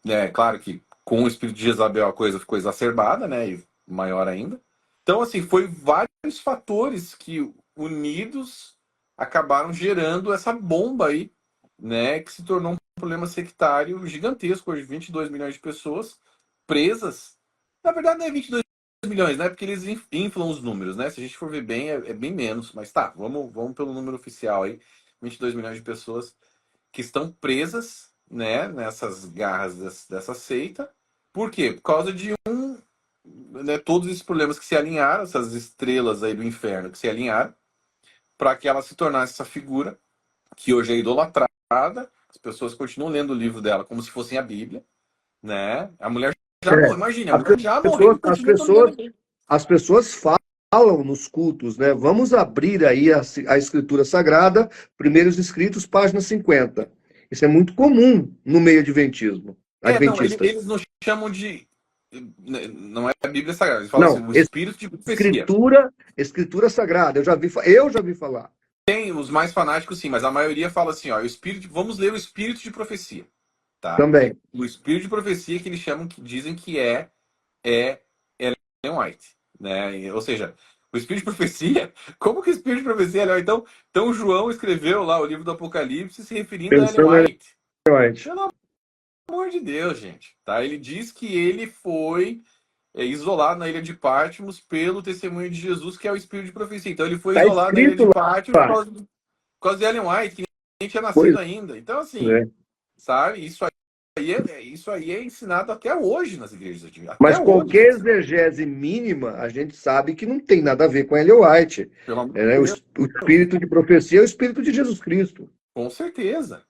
né, claro que com o espírito de Jezabel a coisa ficou exacerbada, né, e maior ainda. Então, assim, foi vários fatores que unidos acabaram gerando essa bomba aí, né, que se tornou um problema sectário gigantesco hoje, 22 milhões de pessoas presas. Na verdade, não é 22 milhões, né? Porque eles inflam os números, né? Se a gente for ver bem, é bem menos. Mas tá, vamos pelo número oficial aí. 22 milhões de pessoas que estão presas, né? Nessas garras dessa seita. Por quê? Por causa de né, todos esses problemas que se alinharam, essas estrelas aí do inferno que se alinharam, para que ela se tornasse essa figura que hoje é idolatrada. As pessoas continuam lendo o livro dela como se fossem a Bíblia, né? A mulher já
é,
morreu, imagine, a
as
mulher já morreu
pessoas,
e continua dominando a igreja.
as pessoas falam nos cultos, né? Vamos abrir aí a Escritura Sagrada, Primeiros Escritos, página 50. Isso é muito comum no meio adventismo,
Não,
adventista.
eles não chamam de. Não é a Bíblia Sagrada, eles falam assim,
Não,
o espírito de profecia.
Escritura Sagrada, eu já vi falar.
Tem os mais fanáticos, sim, mas a maioria fala assim, ó, vamos ler o espírito de profecia, tá?
Também.
O espírito de profecia que eles chamam, que dizem que é Ellen White, né? Ou seja, o espírito de profecia, como que o espírito de profecia é Ellen White? Então João escreveu lá o livro do Apocalipse se referindo a Ellen
Pensando em
White.
White.
Pelo amor de Deus, gente, tá? Ele diz que ele foi isolado na ilha de Patmos pelo testemunho de Jesus, que é o espírito de profecia. Então ele foi
Está
isolado na ilha de
escrito
Patmos
lá.
por causa de Ellen White, que nem tinha
Pois
nascido ainda. Então, assim,
é.
sabe, isso aí é ensinado até hoje nas igrejas adventistas. Até
Mas
hoje é
qualquer
ensinado.
exegese mínima, a gente sabe que não tem nada a ver com Ellen White.
Pelo amor
É, né?
de
O
Deus.
espírito de profecia é o espírito de Jesus Cristo.
Com certeza,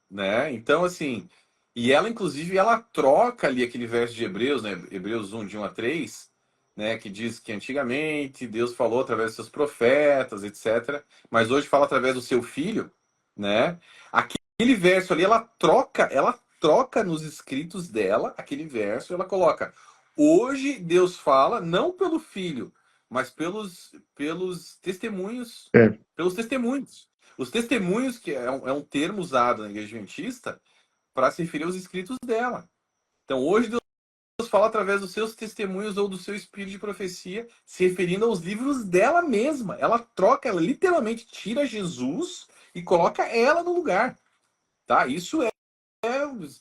né? Então, assim, e ela, inclusive, ela troca ali aquele verso de Hebreus, né? Hebreus 1, de 1 a 3, né? Que diz que antigamente Deus falou através dos seus profetas, etc. Mas hoje fala através do seu filho, né? Aquele verso ali, ela troca nos escritos dela, aquele verso, ela coloca: hoje Deus fala não pelo filho, mas pelos testemunhos,
É.
pelos testemunhos. Os testemunhos, que é um termo usado na igreja adventista para se referir aos escritos dela. Então, hoje Deus fala através dos seus testemunhos ou do seu espírito de profecia, se referindo aos livros dela mesma. Ela troca, ela literalmente tira Jesus e coloca ela no lugar. Tá? Isso é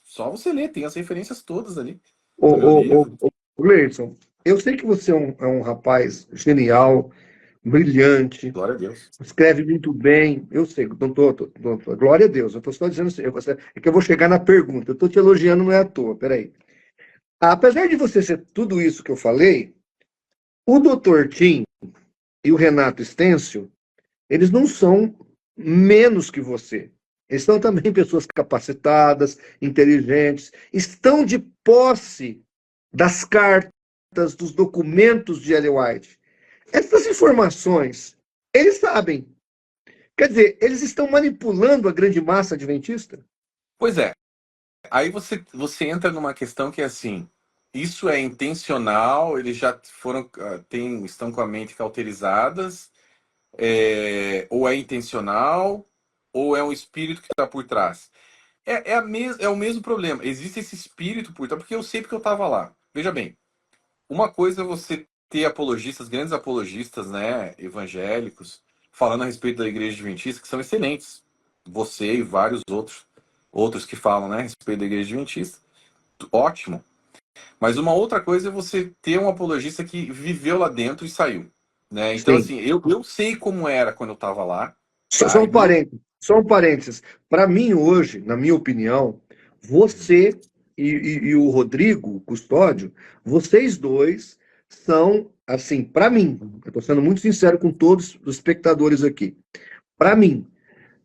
só você ler, tem as referências todas ali
Ô,
no meu
ô, ô,
livro.
ô, Gleison, eu sei que você é um rapaz genial, brilhante,
Glória a Deus.
escreve muito bem. Eu sei, glória a Deus. Eu estou só dizendo assim, é que eu vou chegar na pergunta. Eu estou te elogiando, não é à toa. Peraí. Apesar de você ser tudo isso que eu falei, o Dr. Tim e o Renato Stêncio, eles não são menos que você. Eles são também pessoas capacitadas, inteligentes, estão de posse das cartas, dos documentos de Ellen White. Essas informações, eles sabem. Quer dizer, eles estão manipulando a grande massa adventista?
Pois é, aí você entra numa questão que é assim, isso é intencional, eles já foram, estão com a mente cauterizadas, ou é intencional, ou é um espírito que está por trás. É o mesmo problema. Existe esse espírito por trás, porque eu sei porque eu estava lá. Veja bem, uma coisa é você ter apologistas, grandes apologistas, né, evangélicos, falando a respeito da Igreja Adventista, que são excelentes. Você e vários outros que falam, né, a respeito da Igreja Adventista. Ótimo. Mas uma outra coisa é você ter um apologista que viveu lá dentro e saiu. Né? Então,
Sim.
assim, eu sei como era quando eu estava lá,
Só
tá?
um parênteses. Só um parênteses. Para mim, hoje, na minha opinião, você e o Rodrigo, o Custódio, vocês dois são, assim, para mim, eu estou sendo muito sincero com todos os espectadores aqui, para mim,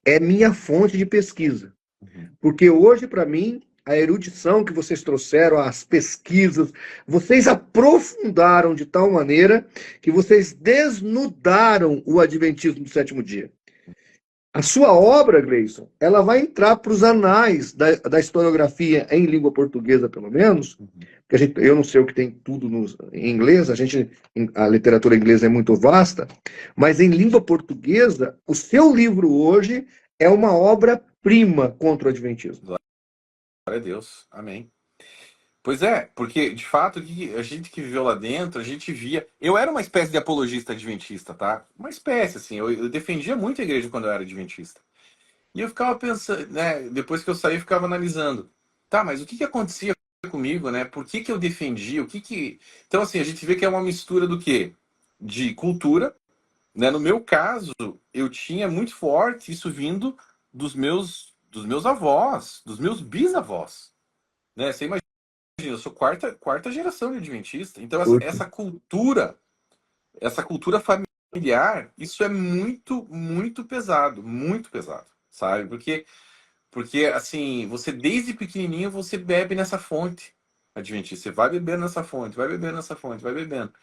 é minha fonte de pesquisa.
Uhum.
Porque hoje, para mim, a erudição que vocês trouxeram, as pesquisas, vocês aprofundaram de tal maneira que vocês desnudaram o Adventismo do sétimo dia. A sua obra, Gleison, ela vai entrar para os anais da historiografia em língua portuguesa, pelo menos, porque eu não sei o que tem tudo em inglês, a literatura inglesa é muito vasta, mas em língua portuguesa, o seu livro hoje é uma obra-prima contra o Adventismo.
Glória a Deus. Amém. Pois é, porque de fato a gente que viveu lá dentro, a gente via. Eu era uma espécie de apologista adventista, tá? Uma espécie, assim. Eu defendia muito a igreja quando eu era adventista. E eu ficava pensando, né? Depois que eu saí, eu ficava analisando. Tá, mas o que acontecia comigo, né? Por que eu defendia? O que que. Então, assim, a gente vê que é uma mistura do quê? De cultura, né? No meu caso, eu tinha muito forte isso vindo dos meus avós, dos meus bisavós, né? Você imagina, eu sou quarta geração de adventista, então essa cultura familiar, isso é muito, muito pesado, sabe? Porque assim, você desde pequenininho você bebe nessa fonte adventista, você vai bebendo nessa fonte, vai bebendo nessa fonte, vai bebendo.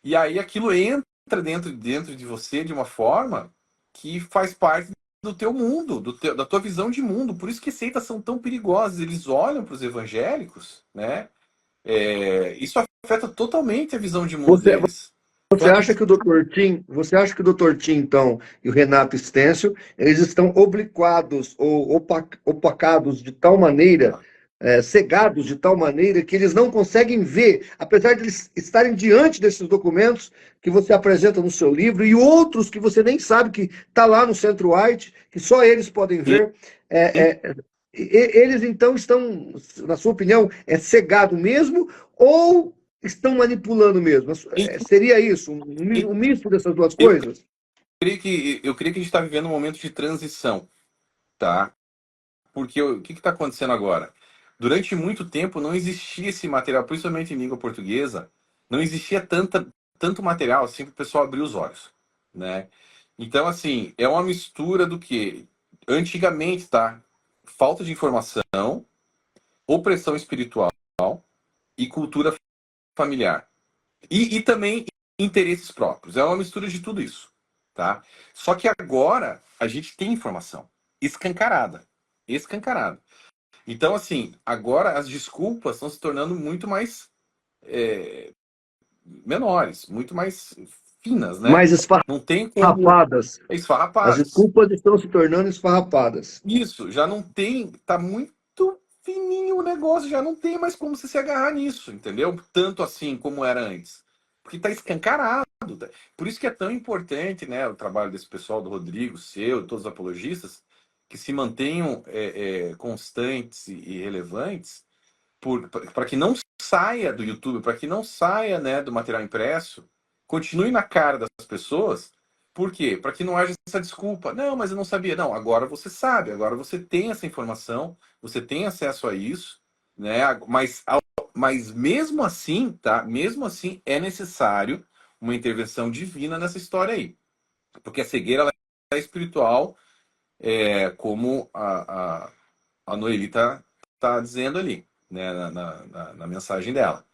E aí aquilo entra dentro de você de uma forma que faz parte do teu mundo, da tua visão de mundo. Por isso que seitas são tão perigosas. Eles olham para os evangélicos, né? Isso afeta totalmente a visão de mundo
Você,
deles.
você
Afeta.
acha que o Dr. Tim, você acha que o Dr. Tim, então, e o Renato Stêncio, eles estão obliquados ou opacados de tal maneira, cegados de tal maneira que eles não conseguem ver, apesar de eles estarem diante desses documentos que você apresenta no seu livro e outros que você nem sabe que está lá no Centro White, que só eles podem ver. Eles então estão, na sua opinião, cegado mesmo ou estão manipulando mesmo? Seria isso, um misto dessas duas
Eu
coisas?
creio que a gente está vivendo um momento de transição, tá? Porque o que está acontecendo agora? Durante muito tempo não existia esse material, principalmente em língua portuguesa, não existia tanto material assim para o pessoal abrir os olhos, né? Então, assim, é uma mistura do que antigamente, tá? Falta de informação, opressão espiritual e cultura familiar. E também interesses próprios. É uma mistura de tudo isso, tá? Só que agora a gente tem informação escancarada, escancarada. Então, assim, agora as desculpas estão se tornando muito mais menores, muito mais finas, né?
Mais
Não tem como
esfarrapadas. As
esfarrapadas.
desculpas estão se tornando esfarrapadas.
Isso, já não tem, tá muito fininho o negócio, já não tem mais como você se agarrar nisso, entendeu? Tanto assim como era antes. Porque tá escancarado. Por isso que é tão importante, né, o trabalho desse pessoal, do Rodrigo, seu, todos os apologistas, que se mantenham constantes e relevantes, para que não saia do YouTube, para que não saia, né, do material impresso, continue na cara das pessoas. Por quê? Para que não haja essa desculpa. Não, mas eu não sabia. Não, agora você sabe, agora você tem essa informação, você tem acesso a isso, né? Mas mas mesmo assim, tá? Mesmo assim, é necessário uma intervenção divina nessa história aí. Porque a cegueira ela é espiritual, como a Noeli tá dizendo ali, né, na mensagem dela.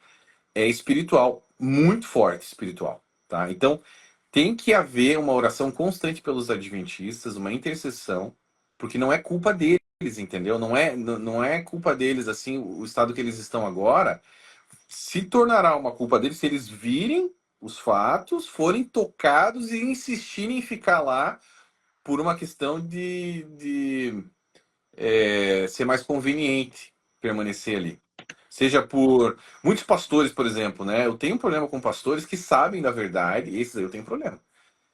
É espiritual, muito forte espiritual, tá? Então, tem que haver uma oração constante pelos adventistas, uma intercessão, porque não é culpa deles, entendeu? Não é culpa deles, assim, o estado que eles estão agora se tornará uma culpa deles se eles virem os fatos, forem tocados e insistirem em ficar lá por uma questão de ser mais conveniente permanecer ali. Seja por muitos pastores, por exemplo, né? Eu tenho um problema com pastores que sabem da verdade, esses aí eu tenho problema.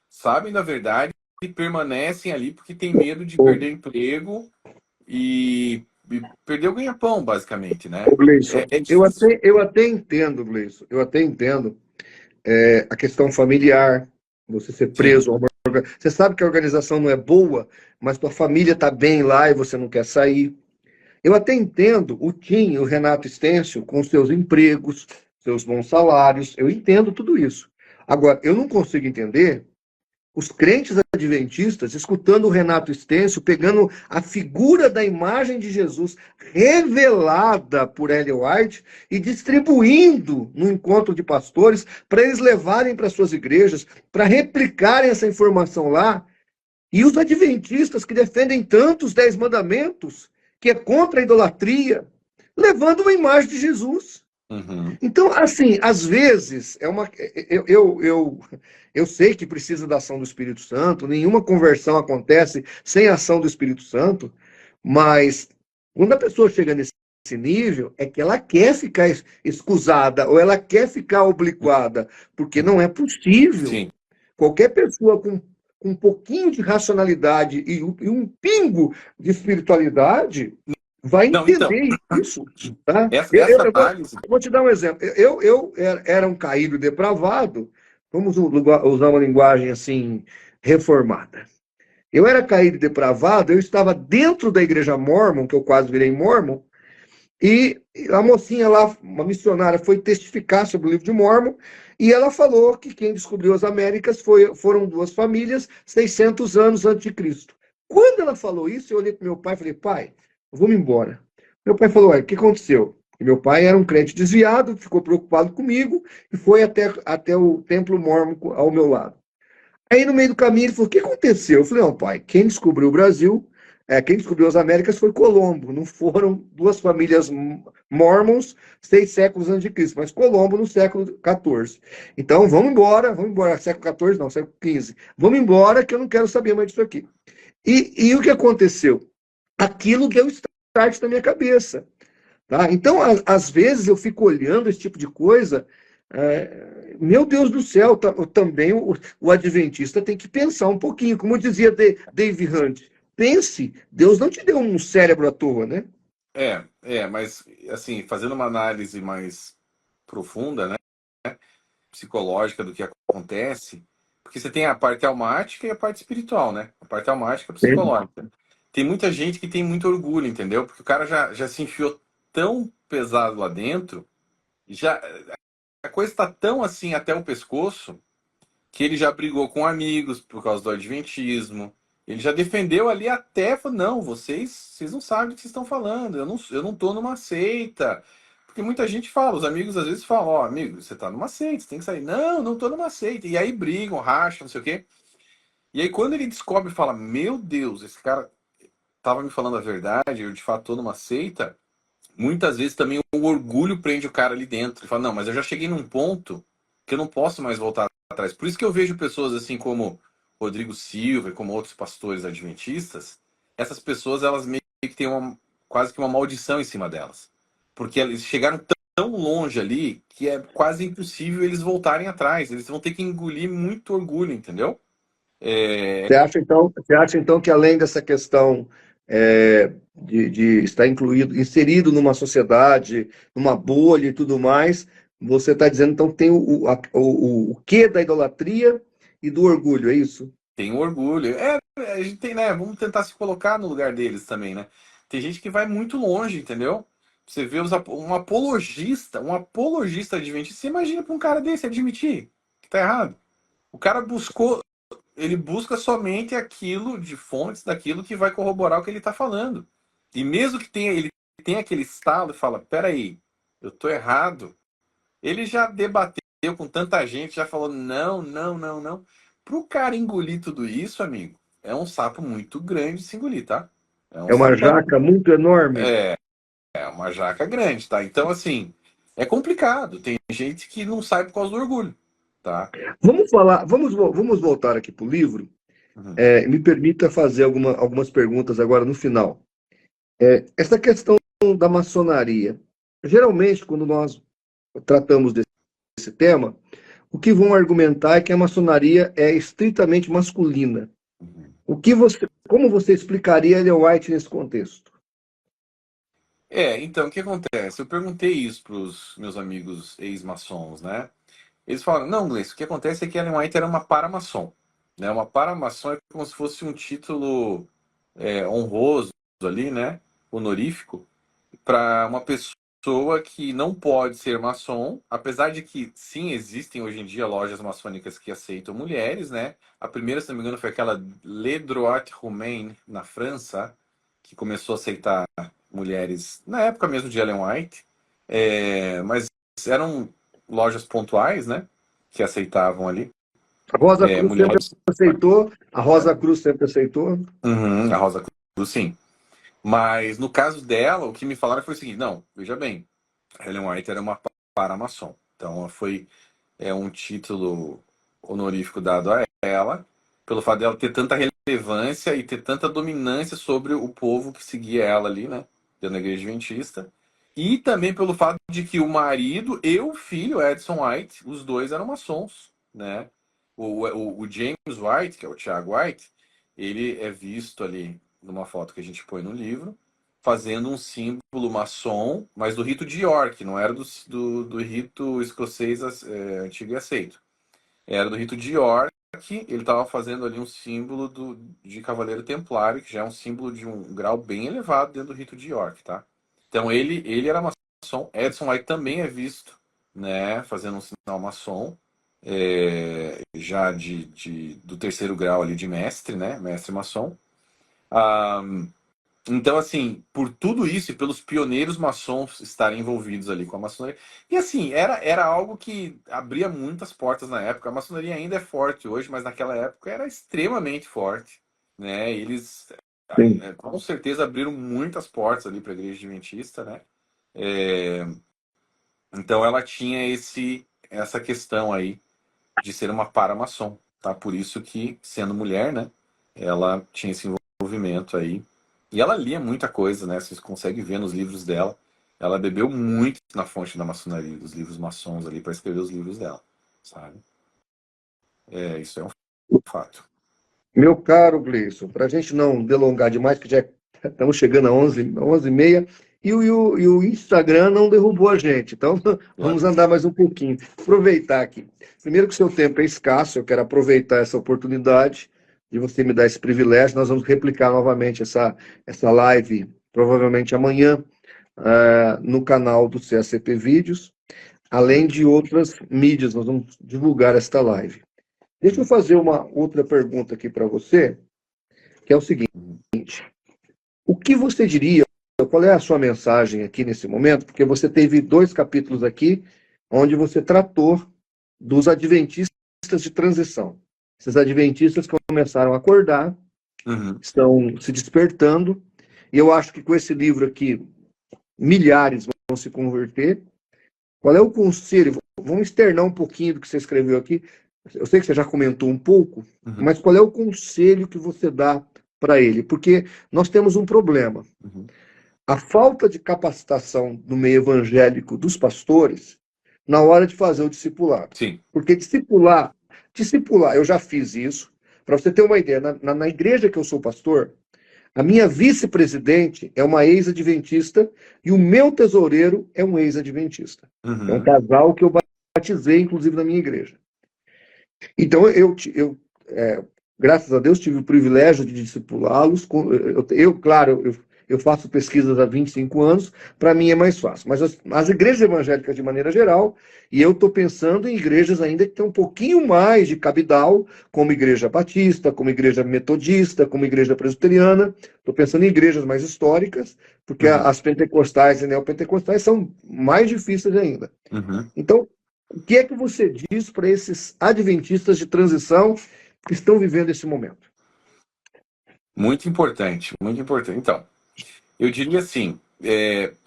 Sabem da verdade e permanecem ali porque tem medo de
Ô,
perder emprego e perder o ganha-pão, basicamente, né?
ô Gleison,
É difícil.
eu até entendo, Gleison, eu até entendo a questão familiar, você ser
Sim.
preso a uma Você sabe que a organização não é boa, mas tua família está bem lá e você não quer sair. Eu até entendo o Tim e o Renato Estêncio com seus empregos, seus bons salários, eu entendo tudo isso. Agora, eu não consigo entender os crentes adventistas escutando o Renato Estêncio, pegando a figura da imagem de Jesus revelada por Ellen White e distribuindo no encontro de pastores para eles levarem para suas igrejas, para replicarem essa informação lá. E os adventistas que defendem tanto os 10 mandamentos, que é contra a idolatria, levando uma imagem de Jesus.
Uhum.
Então, assim, às vezes, eu sei que precisa da ação do Espírito Santo, nenhuma conversão acontece sem a ação do Espírito Santo, mas quando a pessoa chega nesse nível, é que ela quer ficar excusada, ou ela quer ficar obliquada, porque não é possível.
Sim.
Qualquer pessoa com um pouquinho de racionalidade e um pingo de espiritualidade vai
Não, então,
entender isso, tá?
essa análise.
Eu vou te dar um exemplo. Eu era um caído depravado, vamos usar uma linguagem assim reformada. Eu era caído depravado, eu estava dentro da igreja mórmon, que eu quase virei mórmon, e a mocinha lá, uma missionária, foi testificar sobre o livro de Mórmon, e ela falou que quem descobriu as Américas foram duas famílias 600 anos antes de Cristo. Quando ela falou isso, eu olhei para meu pai e falei, pai, vamos embora. Meu pai falou, o que aconteceu? E meu pai era um crente desviado, ficou preocupado comigo e foi até o templo mórmon ao meu lado. Aí no meio do caminho ele falou, o que aconteceu? Eu falei, não, pai, quem descobriu o Brasil, quem descobriu as Américas foi Colombo, não foram duas famílias mormons 6 séculos antes de Cristo, mas Colombo no século XIV. Então vamos embora, século XIV não, século XV. Vamos embora que eu não quero saber mais disso aqui. E o que aconteceu? Aquilo deu start na minha cabeça. Tá? Então, às vezes, eu fico olhando esse tipo de coisa. Meu Deus do céu, também o adventista tem que pensar um pouquinho. Como dizia Dave Hunt, pense, Deus não te deu um cérebro à toa, né?
Mas assim, fazendo uma análise mais profunda, né, psicológica do que acontece, porque você tem a parte almática e a parte espiritual, né? A parte almática é
Sim.
psicológica. Tem muita gente que tem muito orgulho, entendeu? Porque o cara já se enfiou tão pesado lá dentro, já a coisa está tão assim até o pescoço que ele já brigou com amigos por causa do adventismo. Ele já defendeu ali até, falou, não, vocês não sabem do que vocês estão falando, eu não tô numa seita. Porque muita gente fala, os amigos às vezes falam, ó, amigo, você tá numa seita, você tem que sair. Não, não tô numa seita. E aí brigam, racham, não sei o quê. E aí quando ele descobre e fala, meu Deus, esse cara tava me falando a verdade, eu de fato tô numa seita, muitas vezes também o orgulho prende o cara ali dentro. Ele fala, não, mas eu já cheguei num ponto que eu não posso mais voltar atrás. Por isso que eu vejo pessoas assim como Rodrigo Silva e como outros pastores adventistas, essas pessoas elas meio que têm quase que uma maldição em cima delas. Porque eles chegaram tão longe ali que é quase impossível eles voltarem atrás. Eles vão ter que engolir muito orgulho, entendeu? É,
Você acha, então, que além dessa questão de estar inserido numa sociedade, numa bolha e tudo mais, você está dizendo, então, que tem o quê da idolatria e do orgulho, é isso?
tem orgulho. A gente tem, né? Vamos tentar se colocar no lugar deles também, né? Tem gente que vai muito longe, entendeu? Você vê um apologista adventista. Você imagina para um cara desse admitir que tá errado? O cara ele busca somente aquilo de fontes daquilo que vai corroborar o que ele está falando. E mesmo que ele tenha aquele estalo e fala, peraí, eu tô errado. Ele já debateu com tanta gente, já falou não, não, não, não. Pro cara engolir tudo isso, amigo, é um sapo muito grande de se engolir, tá? É um
É uma
sapão.
jaca muito enorme.
É uma jaca grande, tá? Então, assim, é complicado. Tem gente que não sai por causa do orgulho, tá?
Vamos falar, vamos voltar aqui para o livro.
Uhum,
Me permita fazer algumas perguntas agora no final. Essa questão da maçonaria. Geralmente, quando nós tratamos desse tema, o que vão argumentar é que a maçonaria é estritamente masculina.
uhum.
Como você explicaria Ellen White nesse contexto?
Então, o que acontece? Eu perguntei isso para os meus amigos ex-maçons, né? Eles falaram, não, Gleice, o que acontece é que Ellen White era uma paramaçom. Né? Uma paramaçom é como se fosse um título honroso ali, né? Honorífico, para uma pessoa que não pode ser maçom, apesar de que, sim, existem hoje em dia lojas maçônicas que aceitam mulheres, né? A primeira, se não me engano, foi aquela Le Droit Humain, na França, que começou a aceitar mulheres na época mesmo de Ellen White, mas eram lojas pontuais, né? Que aceitavam ali
A Rosa Cruz sempre
mulheres.
aceitou, a Rosa Cruz sempre aceitou.
Uhum, a Rosa Cruz, sim. Mas no caso dela, o que me falaram foi o seguinte: não, veja bem, Ellen White era uma paramaçom. Então um título honorífico dado a ela, pelo fato dela ter tanta relevância e ter tanta dominância sobre o povo que seguia ela ali, né? Dentro da igreja adventista. E também pelo fato de que o marido e o filho, Edson White, os dois eram maçons, né? O James White, que é o Tiago White, ele é visto ali numa foto que a gente põe no livro, fazendo um símbolo maçom, mas do rito de York, não era do rito escocês antigo e aceito. Era do rito de York, ele estava fazendo ali um símbolo de Cavaleiro Templário, que já é um símbolo de um grau bem elevado dentro do rito de York, tá? Então ele era maçom. Edson White também é visto, né, fazendo um sinal maçom, já do terceiro grau ali de mestre, né, mestre maçom. Ah, então, assim, por tudo isso e pelos pioneiros maçons estarem envolvidos ali com a maçonaria. E assim, era algo que abria muitas portas na época. A maçonaria ainda é forte hoje, mas naquela época era extremamente forte. Né? Eles
Sim.
com certeza abriram muitas portas ali para a igreja adventista, né? É, então ela tinha essa questão aí de ser uma paramaçom, tá? Por isso que, sendo mulher, né, ela tinha esse envolvimento aí. E ela lia muita coisa, né? Vocês conseguem ver nos livros dela. Ela bebeu muito na fonte da maçonaria, dos livros maçons ali, para escrever os livros dela, sabe? Isso é um fato.
Meu caro Gleison, para a gente não delongar demais, que já estamos chegando a 11h30, e o Instagram não derrubou a gente, então vamos andar mais um pouquinho. Aproveitar aqui. Primeiro que o seu tempo é escasso, eu quero aproveitar essa oportunidade de você me dar esse privilégio. Nós vamos replicar novamente essa live, provavelmente amanhã, no canal do CACP Vídeos, além de outras mídias, nós vamos divulgar esta live. Deixa eu fazer uma outra pergunta aqui para você, que é o seguinte: o que você diria, qual é a sua mensagem aqui nesse momento? Porque você teve 2 capítulos aqui, onde você tratou dos adventistas de transição. Esses adventistas que começaram a acordar,
Uhum.
estão se despertando, e eu acho que com esse livro aqui, milhares vão se converter. Qual é o conselho? Vamos externar um pouquinho do que você escreveu aqui. Eu sei que você já comentou um pouco,
Uhum.
mas qual é o conselho que você dá para ele? Porque nós temos um problema.
Uhum.
A falta de capacitação no meio evangélico dos pastores na hora de fazer o discipulado.
Sim.
Porque discipular, eu já fiz isso. Para você ter uma ideia, na igreja que eu sou pastor, a minha vice-presidente é uma ex-adventista e o meu tesoureiro é um ex-adventista.
Uhum.
É um casal que eu batizei, inclusive, na minha igreja. Então, graças a Deus, tive o privilégio de discipulá-los. Claro, eu faço pesquisas há 25 anos, para mim é mais fácil. Mas as igrejas evangélicas, de maneira geral, e eu estou pensando em igrejas ainda que têm um pouquinho mais de cabidal, como igreja batista, como igreja metodista, como igreja presbiteriana. Estou pensando em igrejas mais históricas, porque
Uhum,
as pentecostais e neopentecostais são mais difíceis ainda.
uhum.
Então, o que é que você diz para esses adventistas de transição que estão vivendo esse momento?
Muito importante, muito importante. Então, eu diria assim,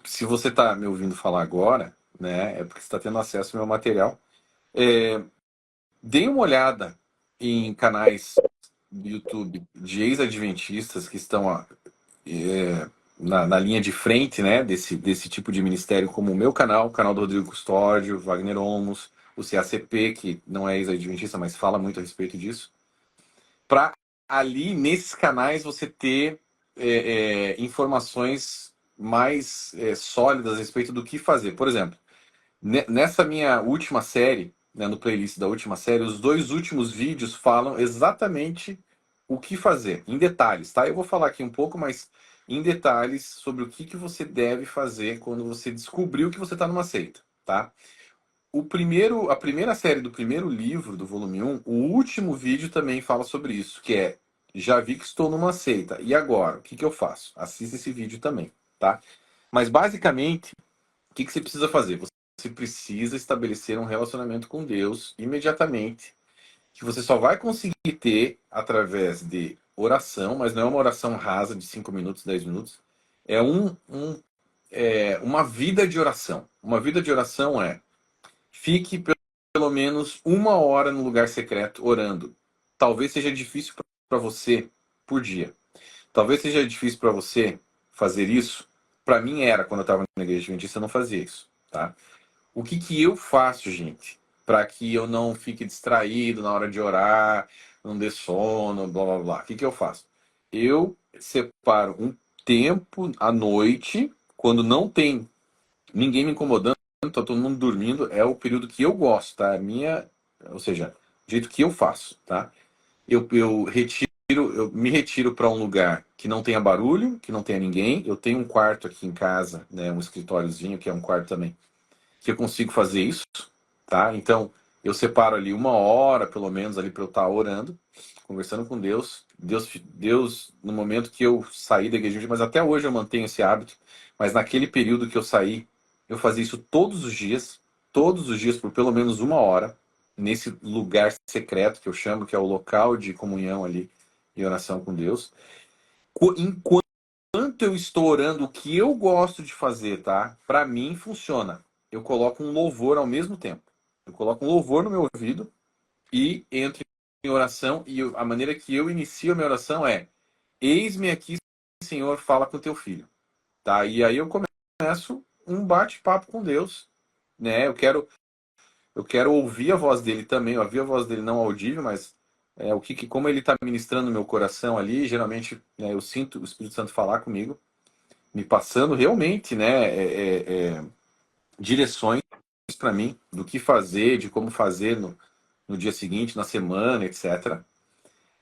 se você está me ouvindo falar agora, né, é porque você está tendo acesso ao meu material. É, dê uma olhada em canais do YouTube de ex-adventistas que estão na linha de frente, né, desse tipo de ministério, como o meu canal, o canal do Rodrigo Custódio, Wagner Olmos, o CACP, que não é ex-adventista, mas fala muito a respeito disso, para ali, nesses canais, você ter informações mais sólidas a respeito do que fazer. Por exemplo, nessa minha última série, né, no playlist da última série, os 2 últimos vídeos falam exatamente o que fazer, em detalhes, tá? Eu vou falar aqui um pouco, mas em detalhes sobre o que você deve fazer quando você descobriu que você está numa seita, tá? A primeira série do primeiro livro, do volume 1, o último vídeo também fala sobre isso, que é já vi que estou numa seita, e agora? O que eu faço? Assista esse vídeo também, tá? Mas basicamente, o que você precisa fazer? Você precisa estabelecer um relacionamento com Deus imediatamente, que você só vai conseguir ter através de oração, mas não é uma oração rasa de 5 minutos, 10 minutos. É uma vida de oração. Uma vida de oração fique pelo menos 1 hora no lugar secreto orando. Talvez seja difícil para você por dia. Talvez seja difícil para você fazer isso. Para mim era, quando eu estava na igreja adventista, eu não fazia isso, tá? O que eu faço, gente, para que eu não fique distraído na hora de orar, não dê sono, blá blá blá? O que eu faço? Eu separo um tempo à noite, quando não tem ninguém me incomodando, tá todo mundo dormindo, é o período que eu gosto, tá? Ou seja, o jeito que eu faço, tá? Eu me retiro para um lugar que não tenha barulho, que não tenha ninguém. Eu tenho um quarto aqui em casa, né, um escritóriozinho que é um quarto também, que eu consigo fazer isso, tá? Então, eu separo ali 1 hora, pelo menos, ali para eu estar orando, conversando com Deus. Deus, no momento que eu saí da igreja, mas até hoje eu mantenho esse hábito, mas naquele período que eu saí, eu fazia isso todos os dias por pelo menos 1 hora, nesse lugar secreto que eu chamo, que é o local de comunhão ali e oração com Deus. Enquanto eu estou orando, o que eu gosto de fazer, tá? Para mim funciona. Eu coloco um louvor ao mesmo tempo. Eu coloco um louvor no meu ouvido e entro em oração. E a maneira que eu inicio a minha oração é: Eis-me aqui, Senhor, fala com teu filho. Tá? E aí eu começo um bate-papo com Deus, né? Eu quero ouvir a voz dele também, ouvir a voz dele não audível, mas como ele está ministrando no meu coração ali, geralmente, né, eu sinto o Espírito Santo falar comigo, me passando realmente, né, direções para mim do que fazer, de como fazer no dia seguinte, na semana, etc.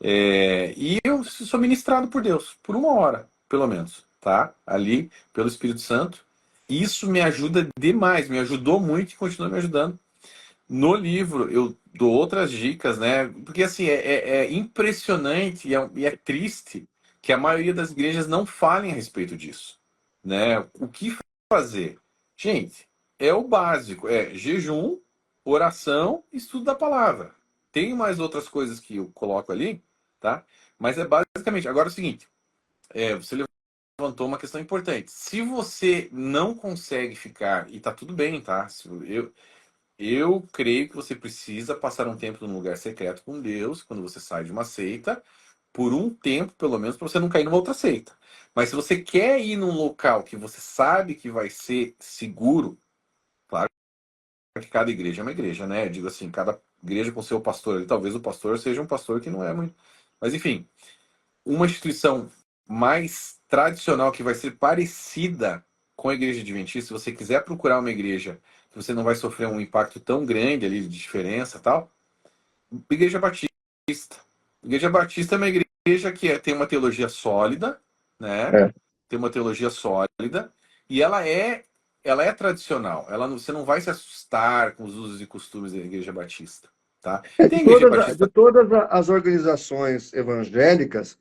E eu sou ministrado por Deus, por 1 hora, pelo menos, tá? Ali, pelo Espírito Santo. Isso me ajuda demais, me ajudou muito e continua me ajudando. No livro eu dou outras dicas, né? Porque assim, é impressionante e é triste que a maioria das igrejas não falem a respeito disso, né? O que fazer? Gente, é o básico, é jejum, oração, estudo da palavra. Tem mais outras coisas que eu coloco ali, tá? Mas é basicamente. Agora é o seguinte, você levantou uma questão importante. Se você não consegue ficar, e tá tudo bem, tá? Eu creio que você precisa passar um tempo num lugar secreto com Deus, quando você sai de uma seita, por um tempo, pelo menos, para você não cair numa outra seita. Mas se você quer ir num local que você sabe que vai ser seguro, claro que cada igreja é uma igreja, né? Eu digo assim, cada igreja com seu pastor ali, talvez o pastor seja um pastor que não é muito. Mas enfim, uma instituição mais tradicional que vai ser parecida com a igreja adventista, se você quiser procurar uma igreja que você não vai sofrer um impacto tão grande ali de diferença, tal, igreja batista. Igreja batista é uma igreja que tem uma teologia sólida, né?
É.
tem uma teologia sólida e ela é tradicional. Você não vai se assustar com os usos e costumes da Igreja Batista, tá? Tem a Igreja
De
Batista.
todas as organizações evangélicas,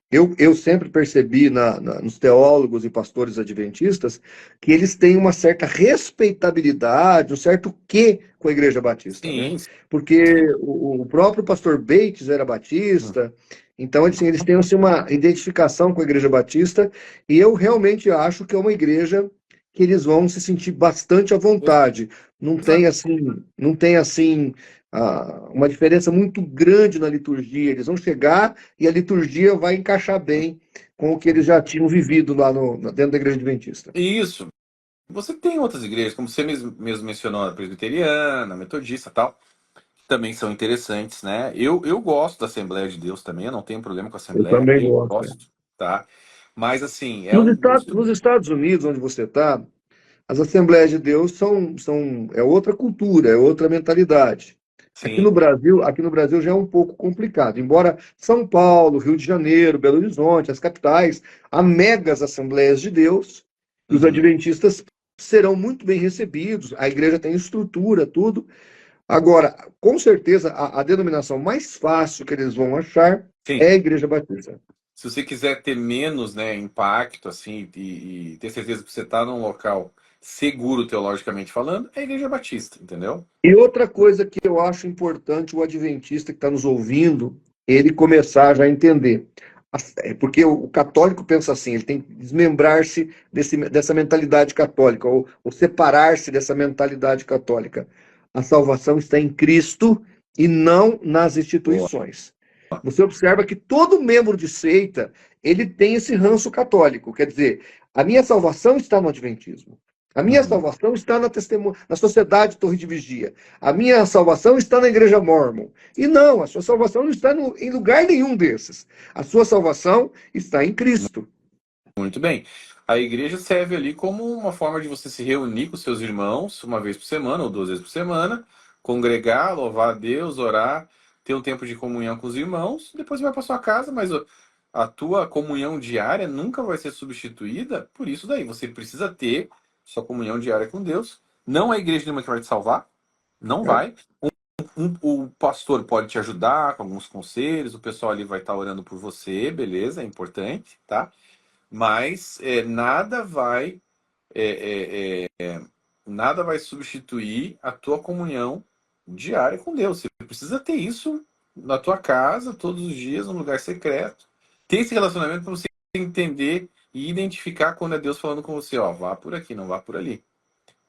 eu sempre percebi nos teólogos e pastores adventistas que eles têm uma certa respeitabilidade, um certo quê com a Igreja Batista, né?
Sim,
Porque
sim.
o próprio pastor Bates era batista, então assim, eles têm assim, uma identificação com a Igreja Batista, e eu realmente acho que é uma igreja que eles vão se sentir bastante à vontade. Não tem assim uma diferença muito grande na liturgia. Eles vão chegar e a liturgia vai encaixar bem com o que eles já tinham vivido lá dentro da Igreja Adventista.
Isso. Você tem outras igrejas, como você mesmo mencionou, a presbiteriana, a metodista e tal, que também são interessantes, né? Eu gosto da Assembleia de Deus também, eu não tenho problema com a
Eu
Assembleia,
também
eu
gosto.
gosto, tá? Mas, assim, é um
Nos
gosto.
Estados Unidos, onde você está, as Assembleias de Deus é outra cultura, é outra mentalidade.
Sim.
Aqui no Brasil já é um pouco complicado. Embora São Paulo, Rio de Janeiro, Belo Horizonte, as capitais, há megas Assembleias de Deus, e os
Uhum.
adventistas serão muito bem recebidos, a igreja tem estrutura, tudo. Agora, com certeza, a denominação mais fácil que eles vão achar
Sim.
é a Igreja Batista.
Se você quiser ter menos, né, impacto, assim, e ter certeza que você está num local seguro teologicamente falando, é a Igreja Batista, entendeu?
E outra coisa que eu acho importante o adventista que está nos ouvindo, ele começar já a entender. Porque o católico pensa assim, ele tem que desmembrar-se dessa mentalidade católica, ou separar-se dessa mentalidade católica. A salvação está em Cristo e não nas
Boa.
instituições. Você observa que todo membro de seita, ele tem esse ranço católico, quer dizer, a minha salvação está no adventismo. A minha
Uhum.
salvação está na Sociedade Torre de Vigia. A minha salvação está na Igreja Mórmon. E não, a sua salvação não está em lugar nenhum desses. A sua salvação está em Cristo.
Muito bem. A igreja serve ali como uma forma de você se reunir com seus irmãos uma vez por semana ou duas vezes por semana, congregar, louvar a Deus, orar, ter um tempo de comunhão com os irmãos, depois vai para sua casa, mas a tua comunhão diária nunca vai ser substituída por isso daí. Você precisa ter sua comunhão diária com Deus. Não é a igreja nenhuma que vai te salvar, não
Né?
vai. O pastor pode te ajudar com alguns conselhos, o pessoal ali vai estar orando por você, beleza, é importante, tá? Mas nada vai substituir a tua comunhão diária com Deus. Você precisa ter isso na tua casa, todos os dias, num lugar secreto. Ter esse relacionamento para você entender e identificar quando é Deus falando com você, ó, vá por aqui, não vá por ali.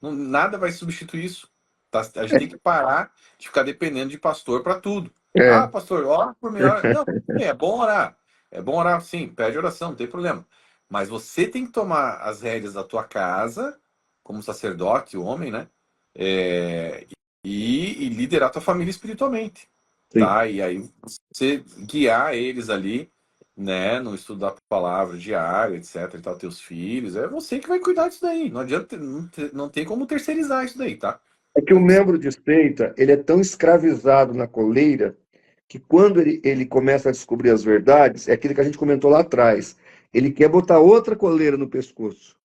Nada vai substituir isso. Tá? A gente tem que parar de ficar dependendo de pastor para tudo. Ah,
É,
pastor, ora por mim. Ora. Não, é bom orar. É bom orar, sim, pede oração, não tem problema. Mas você tem que tomar as rédeas da tua casa, como sacerdote, homem, né? É, e liderar a tua família espiritualmente,
sim.
tá? E aí você guiar eles ali, né, no estudo da palavra diário, etc, e tal, teus filhos, é você que vai cuidar disso daí. Não adianta, não tem como terceirizar isso daí, tá?
É que o membro de seita, ele é tão escravizado na coleira que quando ele começa a descobrir as verdades, é aquilo que a gente comentou lá atrás. Ele quer botar outra coleira no pescoço.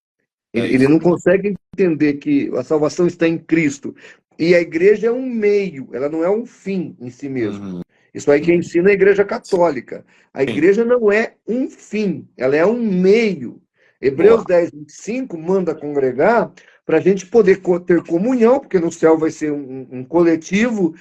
É
Ele
isso.
não consegue entender que a salvação está em Cristo. E a igreja é um meio, ela não é um fim em si mesmo.
Uhum.
Isso aí que ensina a igreja católica. A
Sim,
igreja não é um fim, ela é um meio. Hebreus
boa.
10:25 manda congregar para a gente poder ter comunhão, porque no céu vai ser um coletivo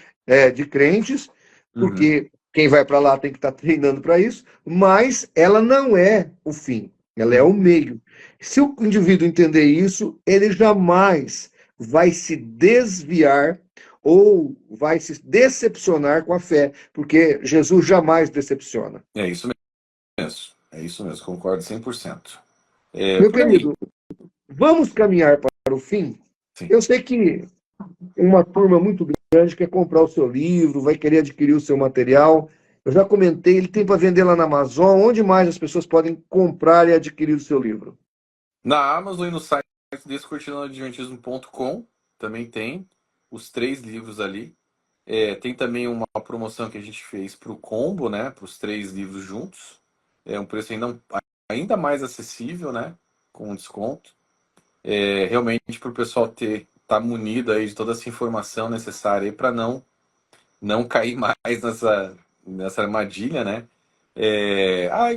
de crentes,
Uhum.
porque quem vai para lá tem que estar treinando para isso, mas ela não é o fim, ela é
Uhum.
o meio. Se o indivíduo entender isso, ele jamais vai se desviar ou vai se decepcionar com a fé, porque Jesus jamais decepciona.
É isso mesmo. É isso mesmo, concordo 100%. É
Meu
por aí.
querido, vamos caminhar para o fim?
Sim.
Eu sei que uma turma muito grande quer comprar o seu livro, vai querer adquirir o seu material. Eu já comentei, ele tem para vender lá na Amazon. Onde mais as pessoas podem comprar e adquirir o seu livro?
Na Amazon e no site descortinadoadventismo.com também tem os 3 livros ali. Tem também uma promoção que a gente fez para o combo, né? Para os 3 livros juntos. É um preço ainda mais acessível, né? com desconto. Realmente para o pessoal tá munido aí de toda essa informação necessária para não cair mais nessa armadilha, né?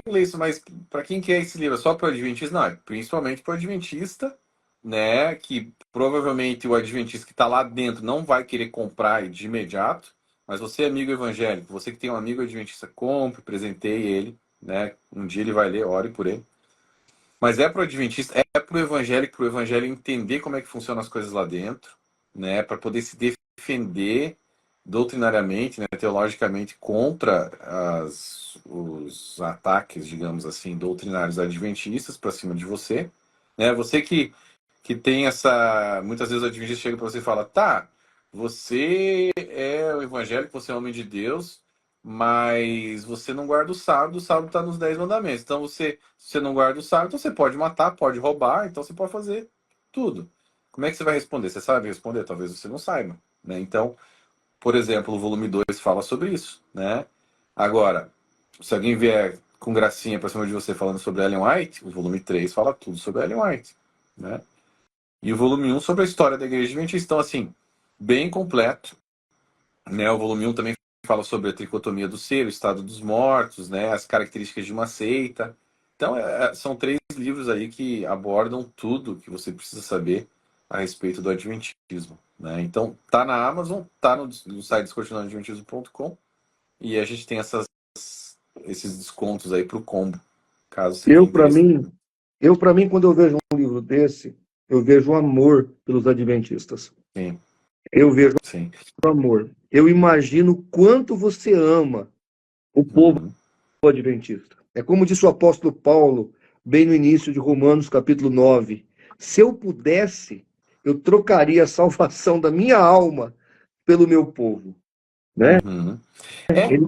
Gleison, mas para quem que é esse livro? É só para o adventista? Não, é principalmente para o adventista, né? Que provavelmente o adventista que está lá dentro não vai querer comprar de imediato, mas você é amigo evangélico, você que tem um amigo adventista, compre, presenteie ele, né? Um dia ele vai ler, ore por ele. Mas é para o adventista, é para o evangelho entender como é que funcionam as coisas lá dentro, né? Para poder se defender doutrinariamente, né, teologicamente, contra os ataques, digamos assim, doutrinários adventistas para cima de você. Né? Você que tem essa... Muitas vezes o adventista chega para você e fala, tá, você é o evangélico, você é homem de Deus, mas você não guarda o sábado está nos 10 mandamentos. Então, se você não guarda o sábado, você pode matar, pode roubar, então você pode fazer tudo. Como é que você vai responder? Você sabe responder? Talvez você não saiba. Né? Então, por exemplo, o volume 2 fala sobre isso, né? Agora, se alguém vier com gracinha pra cima de você falando sobre Ellen White, o volume 3 fala tudo sobre Ellen White, né? E o volume 1 sobre a história da Igreja Adventista. Então, assim, bem completo, né? O volume 1 também fala sobre a tricotomia do ser, o estado dos mortos, né? As características de uma seita. Então, são 3 livros aí que abordam tudo que você precisa saber a respeito do Adventismo. Né? Então, tá na Amazon, tá no site descortinadventismo.com e a gente tem esses descontos aí pro combo, caso você tenha
Eu, para
interesse.
mim, quando eu vejo um livro desse, eu vejo amor pelos adventistas.
Sim,
Eu vejo
sim.
amor. Eu imagino o quanto você ama o povo
Uhum.
adventista. É como disse o apóstolo Paulo, bem no início de Romanos, capítulo 9. Se eu pudesse, eu trocaria a salvação da minha alma pelo meu povo. Né?
Uhum.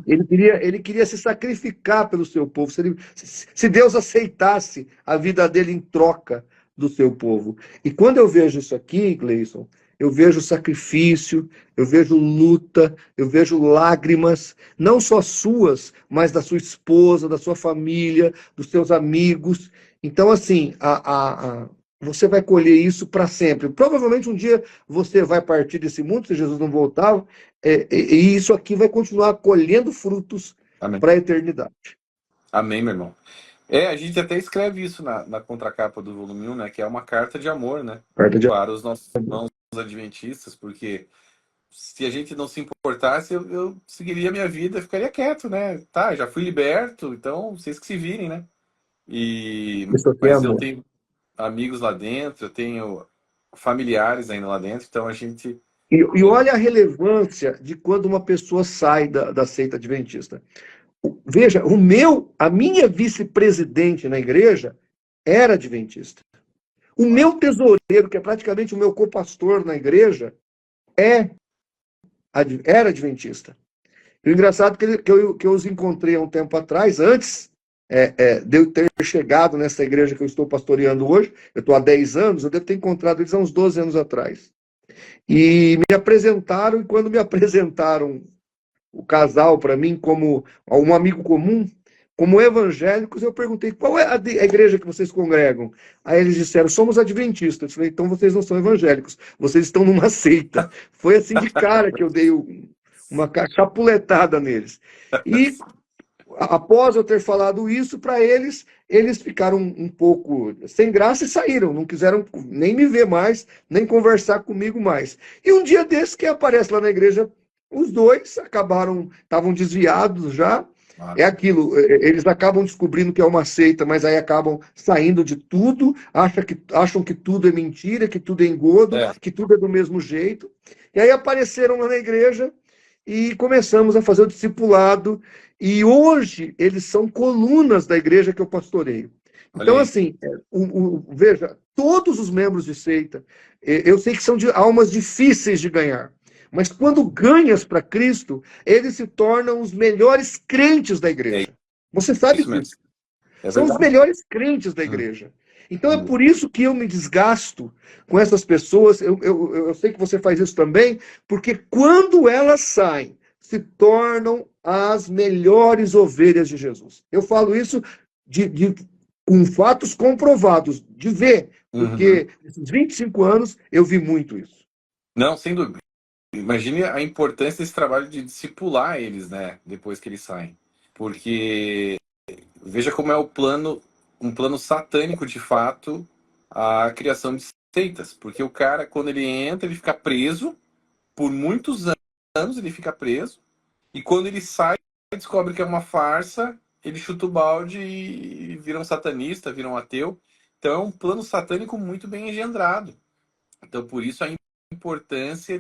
Ele queria se sacrificar pelo seu povo. Se Deus aceitasse a vida dele em troca do seu povo. E quando eu vejo isso aqui, Gleison, eu vejo sacrifício, eu vejo luta, eu vejo lágrimas, não só suas, mas da sua esposa, da sua família, dos seus amigos. Então, assim, você vai colher isso para sempre. Provavelmente um dia você vai partir desse mundo, se Jesus não voltar, e isso aqui vai continuar colhendo frutos
Amém.
para a eternidade.
Amém, meu irmão. A gente até escreve isso na contracapa do volume 1, né? Que é uma carta de amor, né? Para os nossos irmãos adventistas, porque se a gente não se importasse, eu seguiria a minha vida, ficaria quieto, né? Tá, já fui liberto, então vocês que se virem, né?
Isso aqui é
Mas eu
amor.
tenho amigos lá dentro, eu tenho familiares ainda lá dentro, então a gente...
E olha a relevância de quando uma pessoa sai da seita adventista. Veja, a minha vice-presidente na igreja era adventista. O meu tesoureiro, que é praticamente o meu co-pastor na igreja, era adventista. E o engraçado é que eu os encontrei há um tempo atrás, antes de eu ter chegado nessa igreja que eu estou pastoreando hoje, eu estou há 10 anos, eu devo ter encontrado eles há uns 12 anos atrás. E me apresentaram, e quando me apresentaram o casal para mim como um amigo comum, como evangélicos, eu perguntei, qual é a igreja que vocês congregam? Aí eles disseram, somos adventistas. Eu falei, então vocês não são evangélicos, vocês estão numa seita. Foi assim de cara que eu dei uma chapuletada neles. E após eu ter falado isso para eles, eles ficaram um pouco sem graça e saíram, não quiseram nem me ver mais, nem conversar comigo mais. E um dia desse que aparece lá na igreja, os dois estavam desviados já. É aquilo, eles acabam descobrindo que é uma seita, mas aí acabam saindo de tudo, acham que tudo é mentira, que tudo é engodo, que tudo é do mesmo jeito. E aí apareceram lá na igreja e começamos a fazer o discipulado. E hoje eles são colunas da igreja que eu pastoreio. Então, assim, veja, todos os membros de seita, eu sei que são almas difíceis de ganhar, mas quando ganhas para Cristo, eles se tornam os melhores crentes da igreja. Você sabe disso. São os melhores crentes da igreja. Então é por isso que eu me desgasto com essas pessoas. Eu sei que você faz isso também, porque quando elas saem, se tornam as melhores ovelhas de Jesus. Eu falo isso com fatos comprovados, de ver,
Uhum.
porque nesses 25 anos eu vi muito isso.
Não, sem dúvida. Imagine a importância desse trabalho de discipular eles, né? Depois que eles saem. Porque veja como é um plano satânico de fato, a criação de seitas. Porque o cara, quando ele entra, ele fica preso, por muitos anos ele fica preso, e quando ele sai, descobre que é uma farsa, ele chuta o balde e vira um satanista, vira um ateu. Então é um plano satânico muito bem engendrado. Então por isso a importância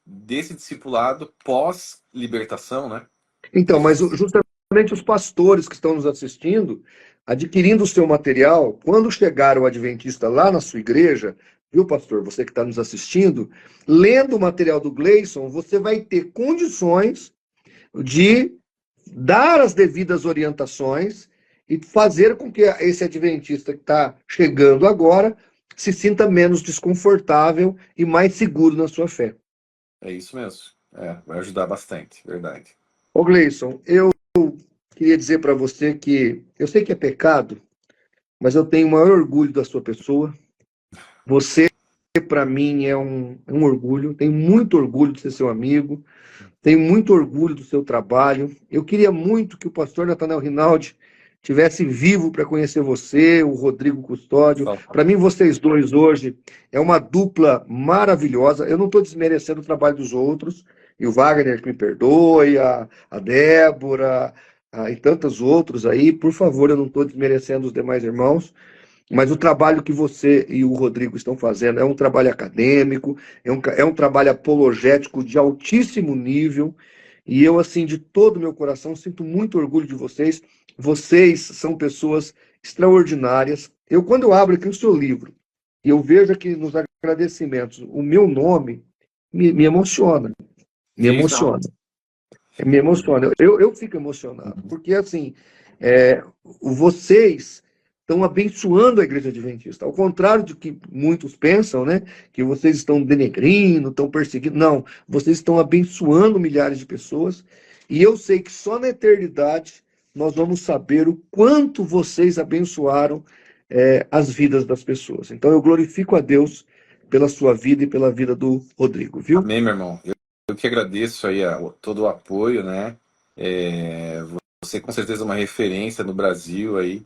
desse discipulado pós-libertação, né?
Então, mas justamente os pastores que estão nos assistindo, adquirindo o seu material, quando chegar o adventista lá na sua igreja, viu, pastor, você que está nos assistindo, lendo o material do Gleison, você vai ter condições de dar as devidas orientações e fazer com que esse adventista que está chegando agora se sinta menos desconfortável e mais seguro na sua fé.
É isso mesmo. Vai ajudar bastante, verdade.
Ô Gleison, eu queria dizer para você que eu sei que é pecado, mas eu tenho o maior orgulho da sua pessoa. Você, para mim, é um orgulho. Tenho muito orgulho de ser seu amigo. Tenho muito orgulho do seu trabalho. Eu queria muito que o pastor Nathanael Rinaldi tivesse vivo para conhecer você, o Rodrigo Custódio. Para mim, vocês dois hoje é uma dupla maravilhosa. Eu não estou desmerecendo o trabalho dos outros, e o Wagner que me perdoe, a Débora, e tantos outros aí. Por favor, eu não estou desmerecendo os demais irmãos. Mas o trabalho que você e o Rodrigo estão fazendo é um trabalho acadêmico, é um trabalho apologético de altíssimo nível, e eu, assim, de todo o meu coração, sinto muito orgulho de vocês. Vocês são pessoas extraordinárias. Quando eu abro aqui o seu livro, e eu vejo aqui nos agradecimentos o meu nome, me emociona, me emociona. Me emociona. Eu fico emocionado, porque, assim, vocês estão abençoando a Igreja Adventista. Ao contrário do que muitos pensam, né? Que vocês estão denegrindo, estão perseguindo. Não, vocês estão abençoando milhares de pessoas. E eu sei que só na eternidade nós vamos saber o quanto vocês abençoaram as vidas das pessoas. Então eu glorifico a Deus pela sua vida e pela vida do Rodrigo, viu?
Amém, meu irmão. Eu que agradeço aí todo o apoio, né? Você com certeza é uma referência no Brasil aí,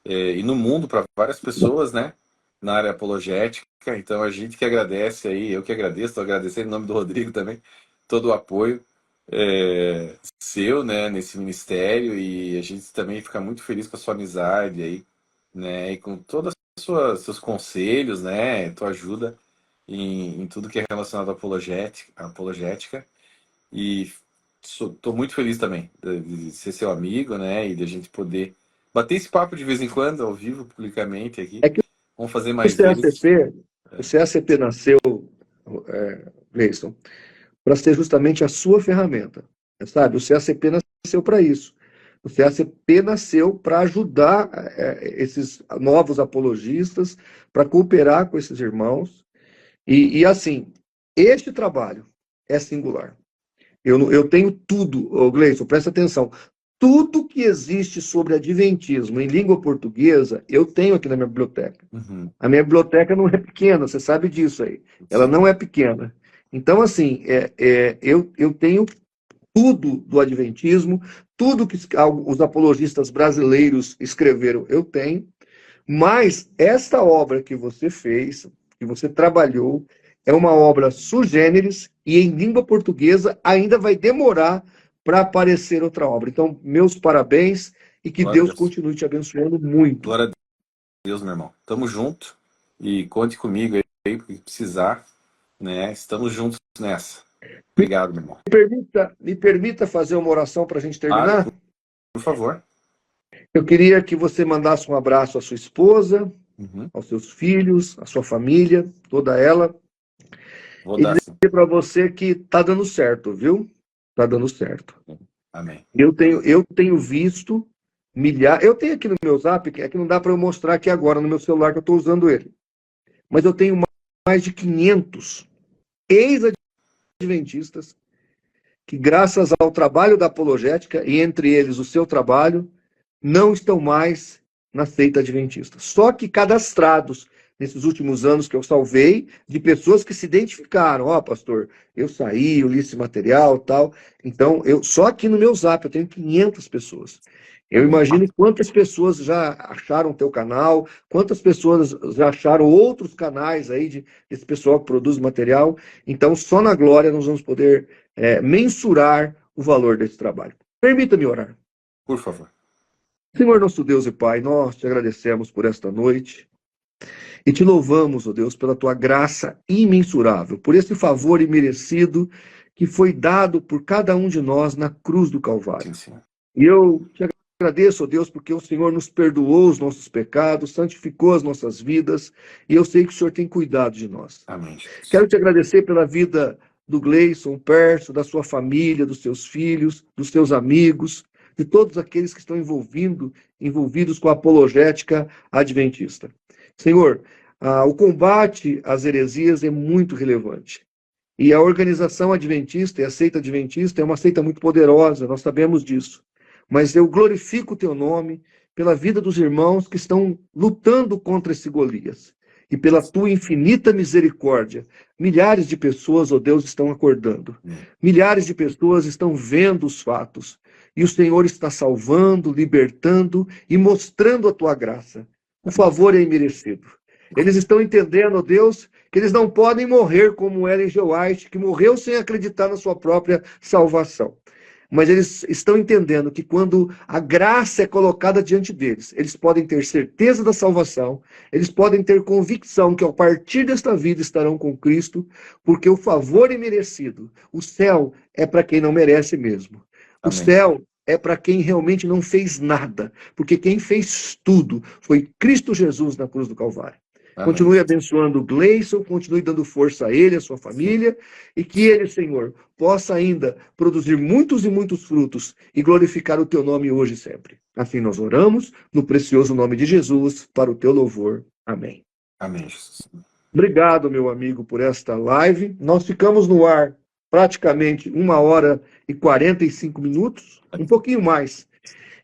e no mundo para várias pessoas, né? Na área apologética. Então a gente que agradece aí, eu que agradeço, estou agradecendo em nome do Rodrigo também, todo o apoio seu, né? Nesse ministério, e a gente também fica muito feliz com a sua amizade aí, né? E com todos os seus conselhos, né? Tua ajuda em tudo que é relacionado à apologética. E estou muito feliz também de ser seu amigo, né? E de a gente poder bater esse papo de vez em quando, ao vivo, publicamente aqui.
É que
Vamos fazer
o
mais deles.
CACP nasceu, Gleison, para ser justamente a sua ferramenta, sabe? O CACP nasceu para isso. O CACP nasceu para ajudar esses novos apologistas, para cooperar com esses irmãos. E assim, este trabalho é singular. Eu tenho tudo, Gleison, presta atenção. Tudo que existe sobre adventismo em língua portuguesa, eu tenho aqui na minha biblioteca.
Uhum.
A minha biblioteca não é pequena, você sabe disso aí. Ela não é pequena. Então, assim, eu tenho tudo do adventismo, tudo que os apologistas brasileiros escreveram, eu tenho. Mas esta obra que você fez, que você trabalhou, é uma obra sui generis e em língua portuguesa ainda vai demorar para aparecer outra obra. Então, meus parabéns e que
Glória a
Deus
Deus.
continue te abençoando muito.
Glória a Deus, meu irmão. Tamo junto e conte comigo aí, porque precisar, né? Estamos juntos nessa. Obrigado, meu irmão.
Me permita fazer uma oração para a gente terminar?
Claro, por favor.
Eu queria que você mandasse um abraço à sua esposa,
Uhum.
aos seus filhos, à sua família, toda ela.
Vou
E
dar sim.
dizer para você que tá dando certo, viu? Tá dando certo.
Amém.
Eu tenho visto milhares. Eu tenho aqui no meu Zap, é que não dá para eu mostrar aqui agora no meu celular que eu estou usando ele. Mas eu tenho mais de 500 ex-adventistas que, graças ao trabalho da apologética, e entre eles o seu trabalho, não estão mais na seita adventista. Só que cadastrados nesses últimos anos que eu salvei, de pessoas que se identificaram. Ó, pastor, eu saí, eu li esse material, tal. Então, só aqui no meu Zap eu tenho 500 pessoas. Eu
Amém.
imagino quantas pessoas já acharam o teu canal, quantas pessoas já acharam outros canais aí desse pessoal que produz material. Então, só na glória nós vamos poder mensurar o valor desse trabalho. Permita-me orar.
Por favor.
Senhor nosso Deus e Pai, nós te agradecemos por esta noite e te louvamos, ó Deus, pela tua graça imensurável, por esse favor imerecido que foi dado por cada um de nós na cruz do Calvário.
Sim, Senhor.
E eu te agradeço, ó Deus, porque o Senhor nos perdoou os nossos pecados, santificou as nossas vidas, e eu sei que o Senhor tem cuidado de nós.
Amém, Jesus.
Quero te agradecer pela vida do Gleison Perso, da sua família, dos seus filhos, dos seus amigos, de todos aqueles que estão envolvidos com a apologética adventista. Senhor, o combate às heresias é muito relevante. E a organização adventista e a seita adventista é uma seita muito poderosa, nós sabemos disso. Mas eu glorifico o teu nome pela vida dos irmãos que estão lutando contra esse Golias. E pela tua infinita misericórdia, milhares de pessoas, ó Deus, estão acordando. Milhares de pessoas estão vendo os fatos. E o Senhor está salvando, libertando e mostrando a tua graça. O favor é imerecido. Eles estão entendendo, ó Deus, que eles não podem morrer como Ellen G. White, que morreu sem acreditar na sua própria salvação. Mas eles estão entendendo que quando a graça é colocada diante deles, eles podem ter certeza da salvação, eles podem ter convicção que a partir desta vida estarão com Cristo, porque o favor é merecido. O céu é para quem não merece mesmo. O
Amém.
céu é para quem realmente não fez nada, porque quem fez tudo foi Cristo Jesus na cruz do Calvário.
Amém.
Continue abençoando o Gleison, continue dando força a ele, a sua família, e que ele, Senhor, possa ainda produzir muitos e muitos frutos e glorificar o teu nome hoje e sempre. Assim nós oramos, no precioso nome de Jesus, para o teu louvor. Amém.
Amém, Jesus.
Obrigado, meu amigo, por esta live. Nós ficamos no ar praticamente 1h45, um pouquinho mais.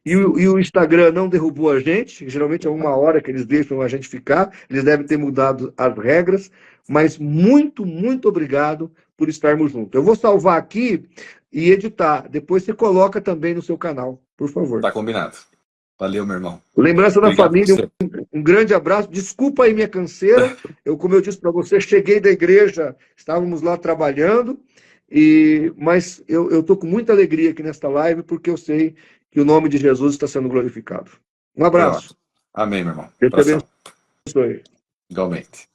E o Instagram não derrubou a gente, geralmente é 1 hora que eles deixam a gente ficar, eles devem ter mudado as regras, mas muito, muito obrigado por estarmos juntos. Eu vou salvar aqui e editar, depois você coloca também no seu canal, por favor.
Tá combinado. Valeu, meu irmão.
Lembrança da
Obrigado
família,
por você.
um grande abraço. Desculpa aí minha canseira, como eu disse para você, cheguei da igreja, estávamos lá trabalhando, mas eu estou com muita alegria aqui nesta live, porque eu sei que o nome de Jesus está sendo glorificado. Um abraço.
Amém, meu irmão.
Deus te abençoe.
Igualmente.